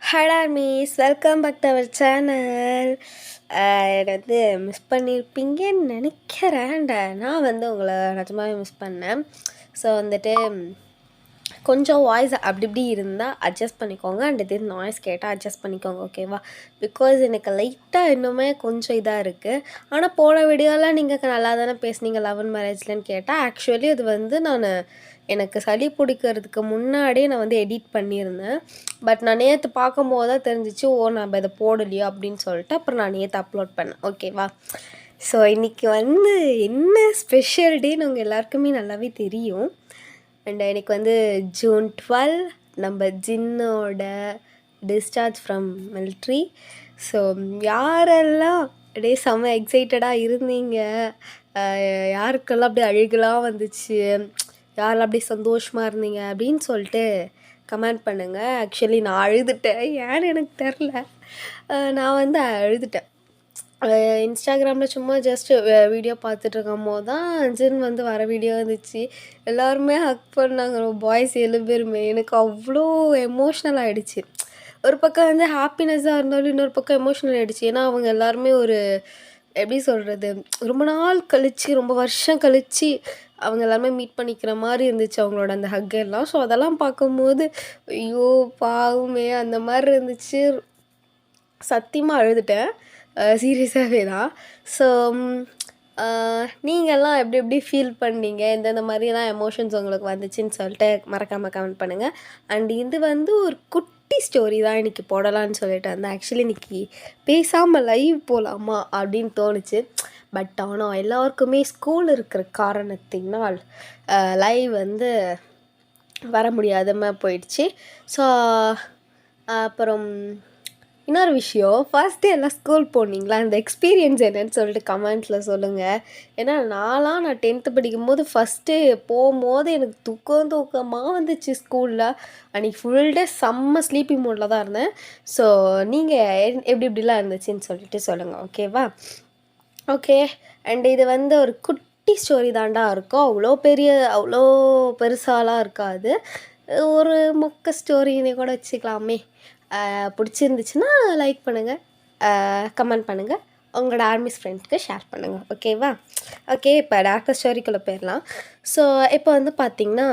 Hello miss, welcome back to our channel. என்னை miss பண்ணியிருப்பீங்கன்னு நினைக்கிறேன்டா. நான் உங்களை நிஜமாவே மிஸ் பண்ணேன். ஸோ கொஞ்சம் வாய்ஸ் அப்படி இப்படி இருந்தால் அட்ஜஸ்ட் பண்ணிக்கோங்க. அண்ட் இது நாய்ஸ் கேட்டால் அட்ஜஸ்ட் பண்ணிக்கோங்க, ஓகேவா? பிகாஸ் எனக்கு லைட்டாக இன்னுமே கொஞ்சம் இதாக இருக்குது. ஆனால் போன வீடியோவில் நீங்கள் நல்லா தானே பேசுனீங்க லவ் அண்ட் மேரேஜ்லன்னு கேட்டால், ஆக்சுவலி அது நான் எனக்கு சளி பிடிக்கிறதுக்கு முன்னாடியே நான் எடிட் பண்ணியிருந்தேன். பட் நான் நேற்று பார்க்கும்போது தான் தெரிஞ்சிச்சு, ஓ நம்ம இதை போடலையோ அப்படின்னு சொல்லிட்டு அப்புறம் நான் நேற்று அப்லோட் பண்ணேன், ஓகேவா? ஸோ இன்றைக்கி என்ன ஸ்பெஷல் டேன்னு உங்கள் எல்லாருக்குமே நல்லாவே தெரியும். அண்ட் எனக்கு ஜூன் 12 நம்ம ஜின்னோட டிஸ்சார்ஜ் ஃப்ரம் மிலிட்ரி. ஸோ யாரெல்லாம் அப்படியே செம்ம எக்ஸைட்டடாக இருந்தீங்க, யாருக்கெல்லாம் அப்படியே அழுகலாம் வந்துச்சு, யாரெல்லாம் அப்படியே சந்தோஷமாக இருந்தீங்க அப்படின்னு சொல்லிட்டு கமெண்ட் பண்ணுங்கள். ஆக்சுவலி நான் அழுதுட்டேன், ஏன்னு எனக்கு தெரில. நான் அழுதுட்டேன். இன்ஸ்டாகிராமில் சும்மா ஜஸ்ட்டு வீடியோ பார்த்துட்டு இருக்கும் போது தான் ஜின் வர வீடியோ வந்துச்சு. எல்லாருமே ஹக் பண்ணாங்க, பாய்ஸ் 7 பேருமே. எனக்கு அவ்வளோ எமோஷ்னல் ஆகிடுச்சு. ஒரு பக்கம் ஹாப்பினஸ்ஸாக இருந்தாலும் இன்னொரு பக்கம் எமோஷ்னல் ஆகிடுச்சு. ஏன்னா அவங்க எல்லாருமே ஒரு எப்படி சொல்கிறது, ரொம்ப நாள் கழித்து, ரொம்ப வருஷம் கழித்து அவங்க எல்லாருமே மீட் பண்ணிக்கிற மாதிரி இருந்துச்சு அவங்களோட அந்த ஹக் எல்லாம். ஸோ அதெல்லாம் பார்க்கும்போது ஐயோ பாவமே அந்த மாதிரி இருந்துச்சு. சத்தியமாக அழுதுட்டேன், சீரியஸாகவே தான். ஸோ நீங்கள்லாம் எப்படி ஃபீல் பண்ணீங்க, எந்தெந்த மாதிரிலாம் எமோஷன்ஸ் உங்களுக்கு வந்துச்சுன்னு சொல்லிட்டு மறக்காமல் கமெண்ட் பண்ணுங்கள். அண்ட் இது ஒரு குட்டி ஸ்டோரி தான் இன்றைக்கி போடலான்னு சொல்லிட்டு ஆக்சுவலி இன்றைக்கி பேசாமல் லைவ் போகலாமா அப்படின்னு தோணுச்சு. பட் ஆனால் எல்லாருக்குமே ஸ்கூல் இருக்கிற காரணத்தினால் லைவ் வர முடியாதமாக போயிடுச்சு. ஸோ அப்புறம் இன்னொரு விஷயம், ஃபஸ்ட்டு எல்லாம் ஸ்கூல் போனீங்களா, அந்த எக்ஸ்பீரியன்ஸ் என்னன்னு சொல்லிட்டு கமெண்ட்ஸில் சொல்லுங்கள். ஏன்னா நான் 10th படிக்கும்போது ஃபஸ்ட்டு போகும்போது எனக்கு தூக்கமாக வந்துச்சு ஸ்கூலில். அன்றைக்கி ஃபுல் டே செம்ம ஸ்லீப்பிங் மோடில் தான் இருந்தேன். ஸோ நீங்கள் எப்படிலாம் இருந்துச்சுன்னு சொல்லிட்டு சொல்லுங்கள், ஓகேவா? ஓகே. அண்ட் இது ஒரு குட்டி ஸ்டோரி தாண்டா இருக்கும், அவ்வளோ பெருசாலாம் இருக்காது. ஒரு மொக்க ஸ்டோரின்னு கூட வச்சுக்கலாமே. பிடிச்சிருந்துச்சுன்னா லைக் பண்ணுங்கள், கமெண்ட் பண்ணுங்கள், உங்களோட ஆர்மிஸ் ஃப்ரெண்ட்ஸ்க்கு ஷேர் பண்ணுங்கள், ஓகேவா? ஓகே, இப்போ டேரக்டாக ஸ்டோரிக்குள்ளே போயிடலாம். ஸோ இப்போ பார்த்திங்கன்னா,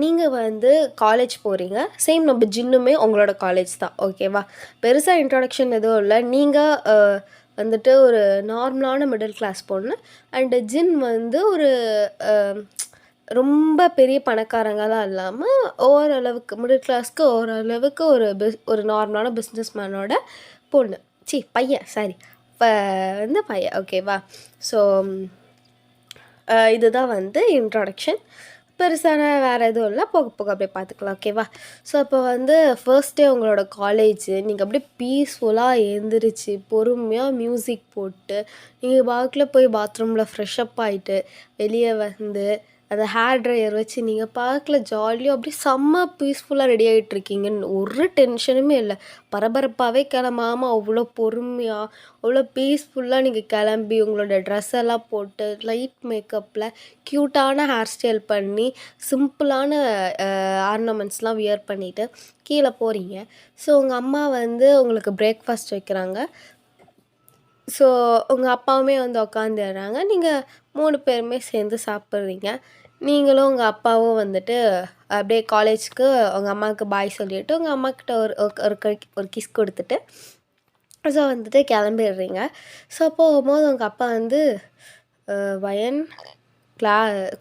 நீங்கள் காலேஜ் போகிறீங்க. சேம் நம்ம ஜின்னுமே உங்களோட காலேஜ் தான், ஓகேவா? பெருசாக இன்ட்ரொடக்ஷன் எதுவும் இல்லை. நீங்கள் ஒரு நார்மலான மிடில் கிளாஸ் பொண்ணு. அண்டு ஜின் ஒரு ரொம்ப பெரிய பணக்காரங்களாம் இல்லாமல் ஓரளவுக்கு மிடில் கிளாஸ்க்கு ஓரளவுக்கு ஒரு நார்மலான பிஸ்னஸ் மேனோட பொண்ணு, பையன், சாரி, பையன், ஓகேவா? ஸோ இதுதான் இன்ட்ரொடக்ஷன். பெருசான வேறு எதுவும் இல்லை, போக போக அப்படியே பார்த்துக்கலாம், ஓகேவா? ஸோ இப்போ ஃபர்ஸ்ட் டே உங்களோட காலேஜ். நீங்கள் அப்படியே பீஸ்ஃபுல்லாக எழுந்திரிச்சு பொறுமையாக மியூசிக் போட்டு நீங்கள் பாக்கில் போய் பாத்ரூமில் ஃப்ரெஷ்அப் ஆகிட்டு வெளியே அந்த ஹேர் ட்ரையர் வச்சு நீங்கள் பார்க்கல ஜாலியாக அப்படியே செம்ம பீஸ்ஃபுல்லாக ரெடி ஆகிட்ருக்கீங்கன்னு ஒரு டென்ஷனுமே இல்லை. பரபரப்பாகவே கிளம்பாமல் அவ்வளோ பொறுமையாக அவ்வளோ பீஸ்ஃபுல்லாக நீங்கள் கிளம்பி உங்களோட ட்ரெஸ் எல்லாம் போட்டு லைட் மேக்கப்பில் க்யூட்டான ஹேர் ஸ்டைல் பண்ணி சிம்பிளான ஆர்னமெண்ட்ஸ்லாம் வியர் பண்ணிவிட்டு கீழே போகிறீங்க. ஸோ உங்கள் அம்மா உங்களுக்கு பிரேக்ஃபாஸ்ட் வைக்கிறாங்க. ஸோ உங்கள் அப்பாவுமே உட்காந்துடுறாங்க. நீங்கள் 3 பேருமே சேர்ந்து சாப்பிட்றீங்க. நீங்களும் உங்கள் அப்பாவும் அப்படியே காலேஜுக்கு உங்கள் அம்மாவுக்கு பாய் சொல்லிவிட்டு உங்கள் அம்மாக்கிட்ட ஒரு கிஸ் கொடுத்துட்டு ஸோ கிளம்பிடுறீங்க. ஸோ போகும்போது உங்கள் அப்பா வயன்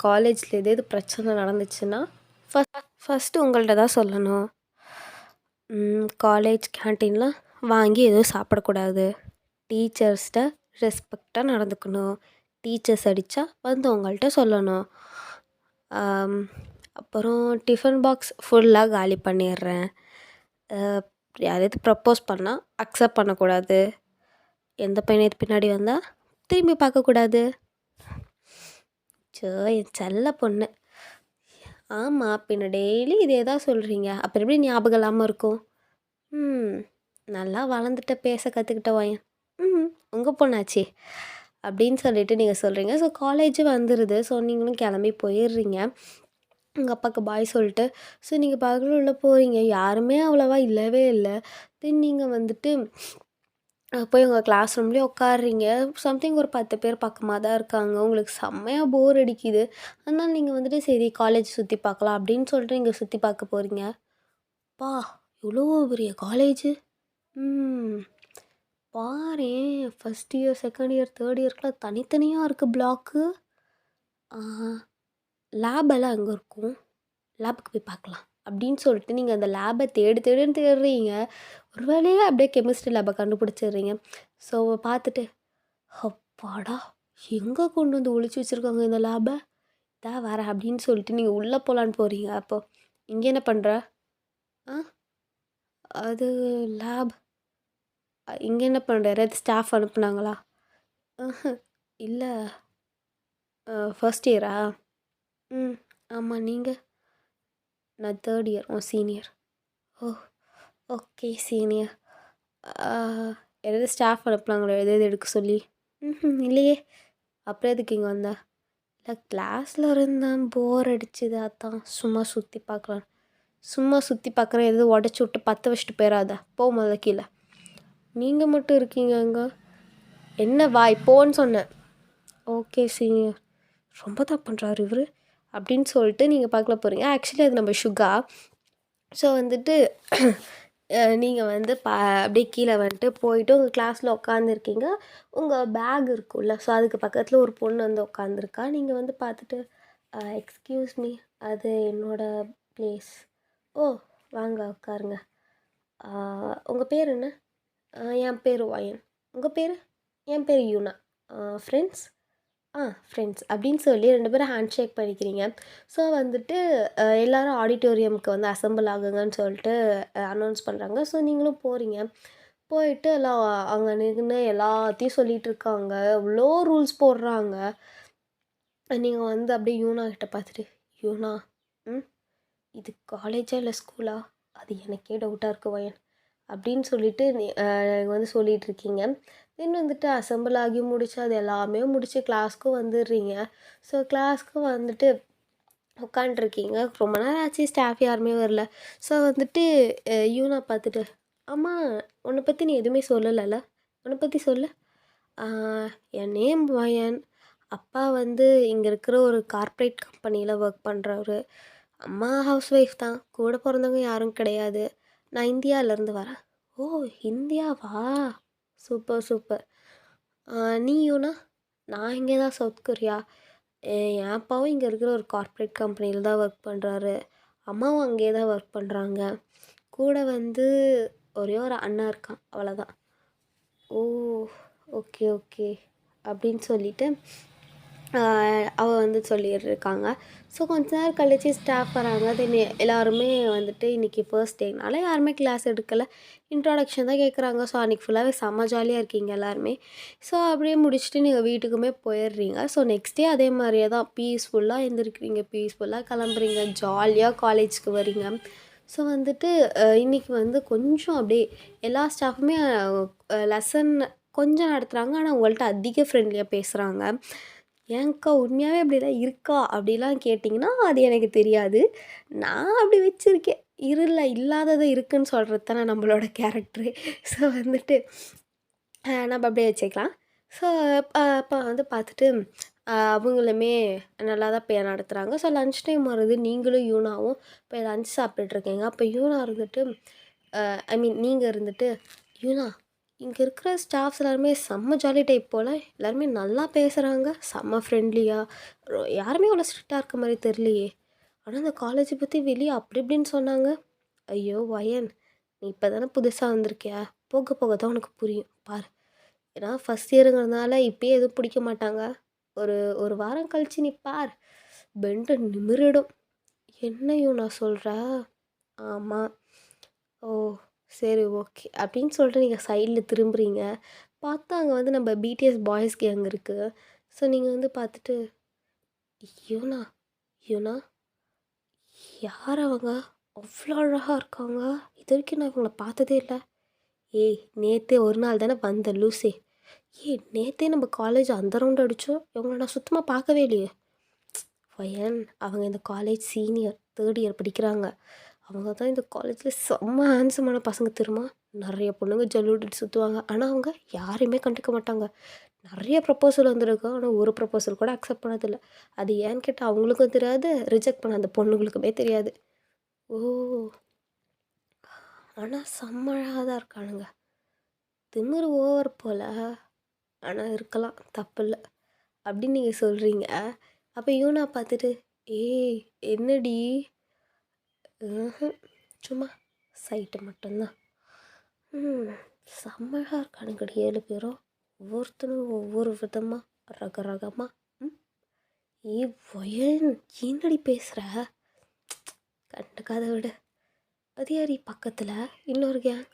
காலேஜில் எது பிரச்சனை நடந்துச்சுன்னா ஃபஸ்ட்டு உங்கள்கிட்ட தான் சொல்லணும். காலேஜ் கேன்டீனில் வாங்கி எதுவும் சாப்பிடக்கூடாது, டீச்சர்ஸ்கிட்ட ரெஸ்பெக்டாக நடந்துக்கணும், டீச்சர்ஸ் அடித்தா உங்கள்கிட்ட சொல்லணும். அப்புறம் டிஃபன் பாக்ஸ் ஃபுல்லாக காலி பண்ணிடுறேன். யாராவது ப்ரப்போஸ் பண்ணால் அக்செப்ட் பண்ணக்கூடாது. எந்த பையன் பின்னாடி வந்தால் திரும்பி பார்க்கக்கூடாது. என் செல்ல பொண்ணு. ஆமாம், பின்ன டெய்லி இதே தான் சொல்கிறீங்க, அப்புறம் எப்படி ஞாபகம் இல்லாமல் இருக்கும்? நல்லா வளர்ந்துட்ட, பேச கற்றுக்கிட்ட பையன். உங்கள் பொண்ணாச்சே அப்படின்னு சொல்லிட்டு நீங்கள் சொல்கிறீங்க. ஸோ காலேஜ் வந்துடுது. ஸோ நீங்களும் கிளம்பி போயிடுறீங்க. உங்கள் அப்பாவுக்கு பாய் சொல்லிட்டு ஸோ நீங்கள் பகல் உள்ள போகிறீங்க. யாருமே அவ்வளோவா இல்லவே இல்லை. தென் நீங்கள் வந்துட்டு போய் உங்கள் கிளாஸ் ரூம்லேயே உட்காடுறீங்க. சம்திங் ஒரு 10 பேர் பக்கமாக தான் இருக்காங்க. உங்களுக்கு செம்மையாக போர் அடிக்குது. அதனால் நீங்கள் வந்துட்டு சரி காலேஜ் சுற்றி பார்க்கலாம் அப்படின்னு சொல்லிட்டு நீங்கள் சுற்றி பார்க்க போகிறீங்க. பா இவ்வளோ பெரிய காலேஜு! பாரேன், first year, second year, third இயர்க்குலாம் தனித்தனியாக இருக்குது பிளாக்கு. லேபெல்லாம் எங்கே இருக்கும்? லேபுக்கு போய் பார்க்கலாம் அப்படின்னு சொல்லிட்டு நீங்கள் அந்த லேபை தேடுன்னு தேடுறீங்க. ஒரு வேளையாக அப்படியே கெமிஸ்ட்ரி லேபை கண்டுபிடிச்சிடுறீங்க. ஸோ பார்த்துட்டு அப்பாடா எங்கே கொண்டு வந்து ஒழிச்சு வச்சுருக்காங்க இந்த லேபை, இதான் வேற அப்படின்னு சொல்லிட்டு நீங்கள் உள்ளே போகலான்னு போகிறீங்க. அப்போ இங்கே என்ன பண்ணுற? அது லேப். இங்கே என்ன பண்ணுற? யாராவது ஸ்டாஃப் அனுப்புனாங்களா? இல்லை. ஃபர்ஸ்ட் இயரா? ஆமாம். நீங்கள்? நான் தேர்ட் இயர். சீனியர். ஓ ஓகே சீனியர். யாராவது ஸ்டாஃப் அனுப்புனாங்களோ எதாவது எடுக்க சொல்லி? இல்லையே. அப்புறம் எதுக்கு இங்கே வந்தா? இல்லை கிளாஸில் இருந்தேன், போர் அடிச்சுது, அதான் சும்மா சுற்றி பார்க்கலாம். சும்மா சுற்றி பார்க்குறேன், எதாவது உடச்சி விட்டு பற்ற வச்சுட்டு போயிடாத. போ முதல்ல கீழே. நீங்கள் மட்டும் இருக்கீங்க அங்கே. என்ன வாய் போன்னு சொன்னேன். Okay senior. ரொம்ப தான் பண்ணுறாரு இவர் அப்படின்னு சொல்லிட்டு நீங்கள் பார்க்கல போகிறீங்க. ஆக்சுவலி அது நம்ம சுகா. ஸோ வந்துட்டு நீங்கள் வந்து அப்படியே கீழே வந்துட்டு போயிட்டு உங்கள் கிளாஸில் உட்காந்துருக்கீங்க. உங்கள் பேக் இருக்கும்ல, ஸோ அதுக்கு பக்கத்தில் ஒரு பொண்ணு வந்து உட்காந்துருக்கா. நீங்கள் வந்து பார்த்துட்டு எக்ஸ்கியூஸ் மீ, அது என்னோடய ப்ளேஸ். ஓ வாங்க உட்காருங்க. உங்கள் பேர் என்ன? என் பேர் வயன். உங்கள் பேர்? என் பேர் யூனா. ஃப்ரெண்ட்ஸ்? ஃப்ரெண்ட்ஸ் அப்படின்னு சொல்லி 2 பேரும் ஹேண்ட் ஷேக் பண்ணிக்கிறீங்க. ஸோ வந்துட்டு எல்லோரும் ஆடிட்டோரியமுக்கு வந்து அசெம்பிள் ஆகுங்கன்னு சொல்லிட்டு அனௌன்ஸ் பண்ணுறாங்க. ஸோ நீங்களும் போகிறீங்க. போயிட்டு எல்லாம் அங்கே நின்று எல்லாத்தையும் சொல்லிகிட்டு இருக்காங்க. இவ்வளோ ரூல்ஸ் போடுறாங்க. நீங்கள் வந்து அப்படியே யூனா கிட்ட பார்த்துட்டு, யூனா இது காலேஜா இல்லை ஸ்கூலா? அது எனக்கே டவுட்டாக இருக்குது வயன் அப்படின்னு சொல்லிட்டு வந்து சொல்லிகிட்ருக்கீங்க. தென் வந்துட்டு அசெம்பிள் ஆகி முடிச்சு அது எல்லாமே முடித்து கிளாஸ்க்கும் வந்துடுறீங்க. ஸோ கிளாஸ்க்கு வந்துட்டு உட்காண்ட்ருக்கீங்க. ரொம்ப நேரம் ஆச்சு, ஸ்டாஃப் யாருமே வரல. ஸோ வந்துட்டு யூனா பார்த்துட்டு, ஆமாம் உன்னை பற்றி நீ எதுவுமே சொல்லலைல்ல, உன்னை பற்றி சொல்லு. என் நேம் வயன். அப்பா வந்து இங்கே இருக்கிற ஒரு கார்ப்பரேட் கம்பெனியில் ஒர்க் பண்ணுறவர். அம்மா ஹவுஸ் ஒய்ஃப் தான், கூட பிறந்தவங்க யாரும் கிடையாது. நான் இந்தியாவிலேருந்து வரேன். ஓ இந்தியாவா? Super super. நீயும்னா? நான் இங்கே தான் சவுத் கொரியா. என் அப்பாவும் இங்கே இருக்கிற ஒரு கார்ப்பரேட் கம்பெனியில் தான் ஒர்க் பண்ணுறாரு. அம்மாவும் அங்கேயே தான் ஒர்க் பண்ணுறாங்க. கூட வந்து ஒரே ஒரு அண்ணன் இருக்கான், அவ்வளோதான். ஓ ஓகே ஓகே அப்படின்னு சொல்லிவிட்டு அவள் வந்து சொல்லியிருக்காங்க. ஸோ கொஞ்ச நேரம் கழிச்சு ஸ்டாஃப் வராங்க. தென் எல்லாருமே வந்துட்டு இன்றைக்கி ஃபர்ஸ்ட் டேனால யாருமே கிளாஸ் எடுக்கலை, இன்ட்ரோடக்ஷன் தான் கேட்குறாங்க. ஸோ அன்றைக்கி ஃபுல்லாகவே செம்ம ஜாலியாக இருக்கீங்க எல்லாருமே. ஸோ அப்படியே முடிச்சுட்டு நீங்கள் வீட்டுக்குமே போயிடுறீங்க. ஸோ நெக்ஸ்ட் டே அதே மாதிரியே தான் பீஸ்ஃபுல்லாக எழுந்திருக்கிறீங்க, பீஸ்ஃபுல்லாக கிளம்புறீங்க, ஜாலியாக காலேஜுக்கு வரீங்க. ஸோ வந்துட்டு இன்றைக்கி வந்து கொஞ்சம் அப்படியே எல்லா ஸ்டாஃபுமே லெசன் கொஞ்சம் நடத்துகிறாங்க. ஆனால் உங்கள்கிட்ட அதிக ஃப்ரெண்ட்லியாக பேசுகிறாங்க. ஏன்க்கா உண்மையாகவே அப்படிலாம் இருக்கா அப்படிலாம் கேட்டிங்கன்னா அது எனக்கு தெரியாது. நான் அப்படி வச்சுருக்கேன். இல்லாதது இருக்குதுன்னு சொல்கிறது தானே நம்மளோட கேரக்டரு. ஸோ வந்துட்டு நம்ம அப்படியே வச்சுக்கலாம். ஸோ அப்போ வந்து பார்த்துட்டு அவங்களுமே நல்லா தான் நடத்துகிறாங்க. ஸோ லன்ச் டைம் வருது. நீங்களும் யூனாவும் இப்போ லன்ச் சாப்பிட்டுட்ருக்கீங்க. அப்போ யூனா இருந்துட்டு நீங்கள் இருந்துட்டு, யூனா இங்கே இருக்கிற ஸ்டாஃப்ஸ் எல்லாருமே செம்ம ஜாலி டைப் போல், எல்லாருமே நல்லா பேசுகிறாங்க, செம்ம ஃப்ரெண்ட்லியாக, யாருமே அவ்வளோ ஸ்ட்ரிக்டாக இருக்க மாதிரி தெரிலையே. ஆனால் இந்த காலேஜை பற்றி வெளியே அப்படி இப்படின்னு சொன்னாங்க. ஐயோ வயன், நீ இப்போ தானே புதுசாக வந்திருக்கியா, போக போக தான் உனக்கு புரியும் பாரு. ஏன்னா ஃபஸ்ட் இயருங்கிறதுனால இப்போயே எதுவும் பிடிக்க மாட்டாங்க. ஒரு வாரம் கழிச்சு நீ பார், பெண்டு நிமிரிடும். என்னையும் நான் சொல்கிறேன். ஆமாம். ஓ சரி ஓகே அப்படின்னு சொல்லிட்டு நீங்கள் சைடில் திரும்புகிறீங்க. பார்த்தா அங்கே வந்து நம்ம பிடிஎஸ் பாய்ஸ் கேங் இருக்குது. ஸோ நீங்கள் வந்து பார்த்துட்டு, யூனா யூனா யார் அவங்க? அவ்வளோ அழகாக இருக்காங்க. இது வரைக்கும் நான் இவங்களை பார்த்ததே இல்லை. ஏய் நேற்றே ஒரு நாள் தானே வந்த லூசே. நேற்றே நம்ம காலேஜ் அந்த ரவுண்ட் அடித்தோம், இவங்கள நான் சுத்தமாக பார்க்கவே இல்லையே. பையன் அவங்க இந்த காலேஜ் சீனியர் 3rd இயர் படிக்கிறாங்க. அவங்க தான் இந்த காலேஜில் செம்ம ஹேண்ட்ஸமான பசங்க தெரியுமா? நிறைய பொண்ணுங்க ஜல்லுவிட்டுட்டு சுற்றுவாங்க. ஆனால் அவங்க யாரையுமே கண்டுக்க மாட்டாங்க. நிறைய ப்ரப்போசல் வந்திருக்கு. ஆனால் ஒரு ப்ரப்போசல் கூட அக்செப்ட் பண்ணதில்ல. அது ஏன்னு கேட்டால் அவங்களுக்கும் தெரியாது, ரிஜெக்ட் பண்ண அந்த பொண்ணுங்களுக்குமே தெரியாது. ஓ! ஆனால் செம்ம அழகாக தான் இருக்கானுங்க. திமிரு ஓவர் போல். ஆனால் இருக்கலாம், தப்பில்லை அப்படின்னு நீங்கள் சொல்கிறீங்க. அப்போ யூனா பார்த்துட்டு, ஏய் என்னடி, சும்மா சைட்டு மட்டும்தான். செம்மழகாக இருக்கானுங்கடி 7 பேரும். ஒவ்வொருத்தரும் ஒவ்வொரு விதமாக ரகரகமாக. ஏ வயன், என்னடி பேசுகிற? கண்டுக்காத விடு. அது யாரி பக்கத்தில் இன்னொரு கேங்,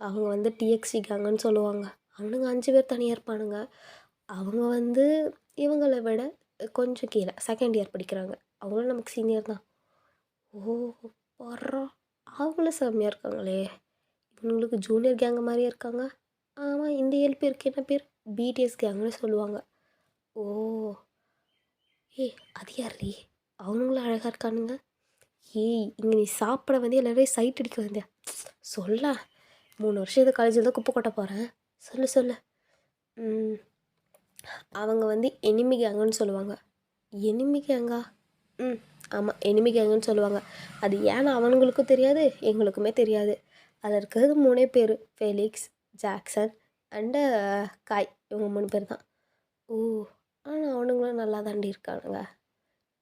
அவங்க வந்து டிஎக்ஸி கேங்குன்னு சொல்லுவாங்க. அவனுங்க 5 பேர் தனியாக இருப்பானுங்க. அவங்க வந்து இவங்களை விட கொஞ்சம் கீழே 2nd இயர் படிக்கிறாங்க. அவங்களும் நமக்கு சீனியர் தான். ஓ வர்றோம், அவங்களும் செம்மையாக இருக்காங்களே. இவங்களுக்கு ஜூனியர் கேங்கு மாதிரியே இருக்காங்க. ஆமாம், இந்த 7 பேருக்கு என்ன பேர்? பிடிஎஸ் கேங்குன்னு சொல்லுவாங்க. ஓ ஏய் அது யார்ரி? அவங்களும் அழகாக இருக்கானுங்க. ஏய் இங்கே நீ சாப்பிட வந்து எல்லாரையும் சைட் அடிக்க வந்தியா? சொல்ல, 3 வருஷம் இந்த காலேஜில் தான் குப்பை கொட்ட போகிறேன். சொல்லு. அவங்க வந்து எனிமி கேங்குன்னு சொல்லுவாங்க. எனிமி கேங்கா? ஆமாம், எனிமி கேங்குன்னு சொல்லுவாங்க. அது ஏன்னா அவனுங்களுக்கும் தெரியாது, எங்களுக்குமே தெரியாது. அதில் இருக்கிறது 3 பேர், ஃபெலிக்ஸ், ஜாக்சன் அண்டு காய். இவங்க 3 பேர் தான். ஓ ஆனால் அவனுங்களும் நல்லா தாண்டி இருக்கானுங்க.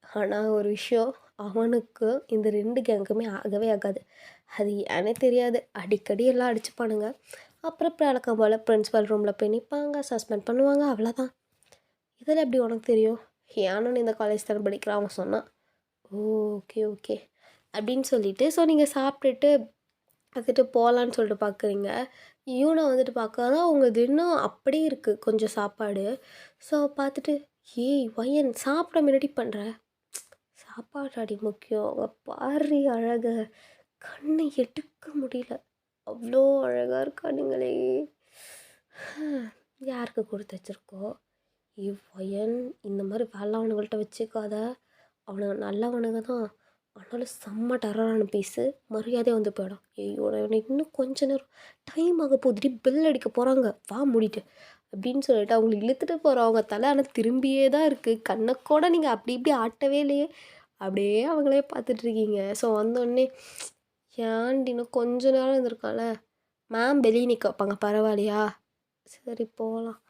ஆனால் ஒரு விஷயம், அவனுக்கு இந்த 2 கேங்குமே ஆகவே ஆகாது. அது ஏன்னே தெரியாது. அடிக்கடி எல்லாம் அடிச்சுப்பானுங்க. அப்புறம் பழக்கம் போல் பிரின்ஸிபல் ரூமில் போய் நிற்பாங்க, சஸ்பெண்ட் பண்ணுவாங்க, அவ்வளோதான். இதில் எப்படி உனக்கு தெரியும்? ஏன்னு இந்த காலேஜ் தானே படிக்கிறான் அவன் சொன்னான். ஓகே அப்படின்னு சொல்லிவிட்டு, ஸோ நீங்கள் சாப்பிட்டுட்டு வந்துட்டு போகலான்னு சொல்லிட்டு பார்க்குறீங்க. யூனை வந்துட்டு பார்க்காத அவங்க தினம் அப்படியே இருக்குது கொஞ்சம் சாப்பாடு. ஸோ பார்த்துட்டு, ஏய் வயன் சாப்பிட முன்னாடி பண்ணுற சாப்பாடு அடி முக்கியம். அவங்க பாரு அழக, கண்ணை எடுக்க முடியல, அவ்வளோ அழகாக இருக்கானுங்களே. யாருக்கு கொடுத்து வச்சுருக்கோ? வயன் இந்த மாதிரி வேலை அவனுங்கள்ட்ட வச்சுக்காத. அவனுங்க நல்லவனுங்க தான், ஆனாலும் செம்ம டெரரான பீஸு. மரியாதையாக வந்து போயிடும். ஐயோ இன்னும் கொஞ்ச நேரம் டைம் ஆக போகுதுடி, பெல் அடிக்க போகிறாங்க, வா மூடிட்டு அப்படின்னு சொல்லிட்டு அவங்களை இழுத்துட்டு போகிறவங்க தலை ஆனால் திரும்பியே தான் இருக்குது. கண்ணை கூட நீங்கள் அப்படி இப்படி ஆட்டவே இல்லையே, அப்படியே அவங்களே பார்த்துட்ருக்கீங்க. ஸோ வந்தோடனே ஏன்டி இன்னும் கொஞ்ச நேரம் இருந்திருக்கால, மேம் வெளியே நிற்க வைப்பாங்க, பரவாயில்லையா? சரி போகலாம்.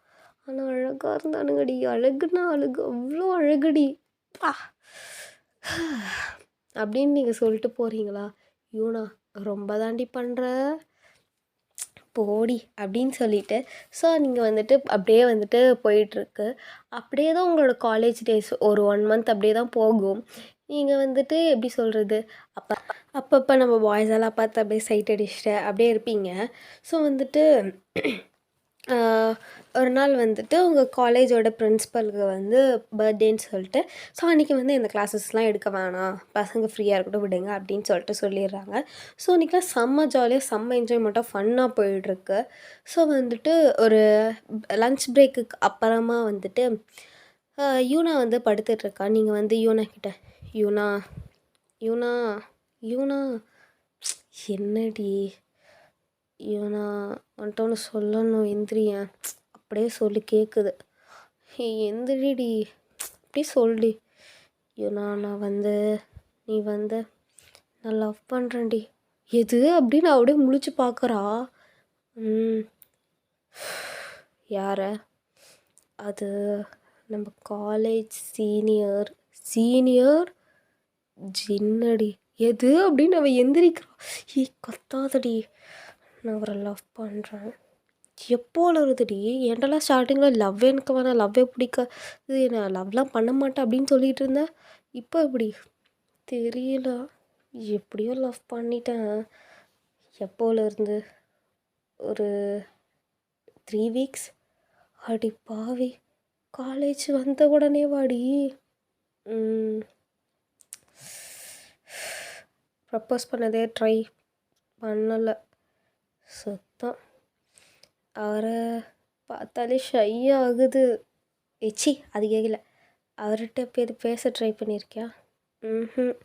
ஆனால் அழகாக இருந்தானுங்கடி, அழகுனா அழகு, அவ்வளோ அழகுடி பா அப்படின்னு நீங்கள் சொல்லிட்டு போகிறீங்களா? யூனா ரொம்ப தாண்டி பண்ணுற, போடி அப்படின்னு சொல்லிட்டு, ஸோ நீங்கள் வந்துட்டு அப்படியே வந்துட்டு போயிட்டுருக்கு. அப்படியே தான் உங்களோட காலேஜ் டேஸ் ஒரு 1 மந்த் அப்படியே தான் போகும். நீங்கள் வந்துட்டு எப்படி சொல்கிறது, அப்பப்போ நம்ம பாய்ஸ் எல்லாம் பார்த்து அப்படியே சைட் அடிச்சுட்டு அப்படியே இருப்பீங்க. ஸோ வந்துட்டு ஒரு நாள் வந்துட்டு உங்கள் காலேஜோட பிரின்ஸிபலுக்கு வந்து பர்த்டேன்னு சொல்லிட்டு, ஸோ அன்றைக்கி வந்து இந்த கிளாஸஸ்லாம் எடுக்க வேணாம், பசங்க ஃப்ரீயாக இருக்கட்டும் விடுங்க அப்படின்னு சொல்லிட்டு சொல்லிடுறாங்க. ஸோ அன்றைக்கெலாம் செம்ம ஜாலியாக செம்ம என்ஜாய்மெண்ட்டாக ஃபன்னாக போயிட்டுருக்கு. ஸோ வந்துட்டு ஒரு லன்ச் பிரேக்குக்கு அப்புறமா வந்துட்டு யூனா வந்து படுத்துட்ருக்கா. நீங்கள் வந்து யூனா கிட்ட, யூனா யூனா யூனா என்னடி யூனா வந்துட்டு ஒன்று சொல்லணும், எந்திரியன் அப்படியே சொல்லி கேட்குது. எந்திரிடி அப்படியே சொல்டி. யூனா நான் வந்து நீ வந்து நான் லவ் பண்ணுறேன்டி. எது அப்படின்னு அப்படியே முழிச்சு பார்க்குறா. யார? அது நம்ம காலேஜ் சீனியர் ஜின்னடி. எது அப்படின்னு அவள் எந்திரிக்கிறா. கத்தாதடி, நான் அவரை லவ் பண்ணுறேன். எப்போல இருக்குடி? என்கிட்டலாம் ஸ்டார்டிங்கில் லவ் எனக்கு வேணாம், லவ்வே பிடிக்காது, நான் லவ்லாம் பண்ண மாட்டேன் அப்படின்னு சொல்லிகிட்டு இருந்தேன். இப்போ எப்படி தெரியல, எப்படியோ லவ் பண்ணிட்டேன். எப்போல இருந்து? ஒரு 3 வீக்ஸ். அடி பாவி, காலேஜ் வந்த உடனே வாடி. ப்ரப்போஸ் பண்ணதே ட்ரை பண்ணலை, சுத்தம். அவரை பார்த்தாலே ஷை ஆகுது. அது கேட்கல. அவர்கிட்ட பேச ட்ரை பண்ணியிருக்கியா? ம்.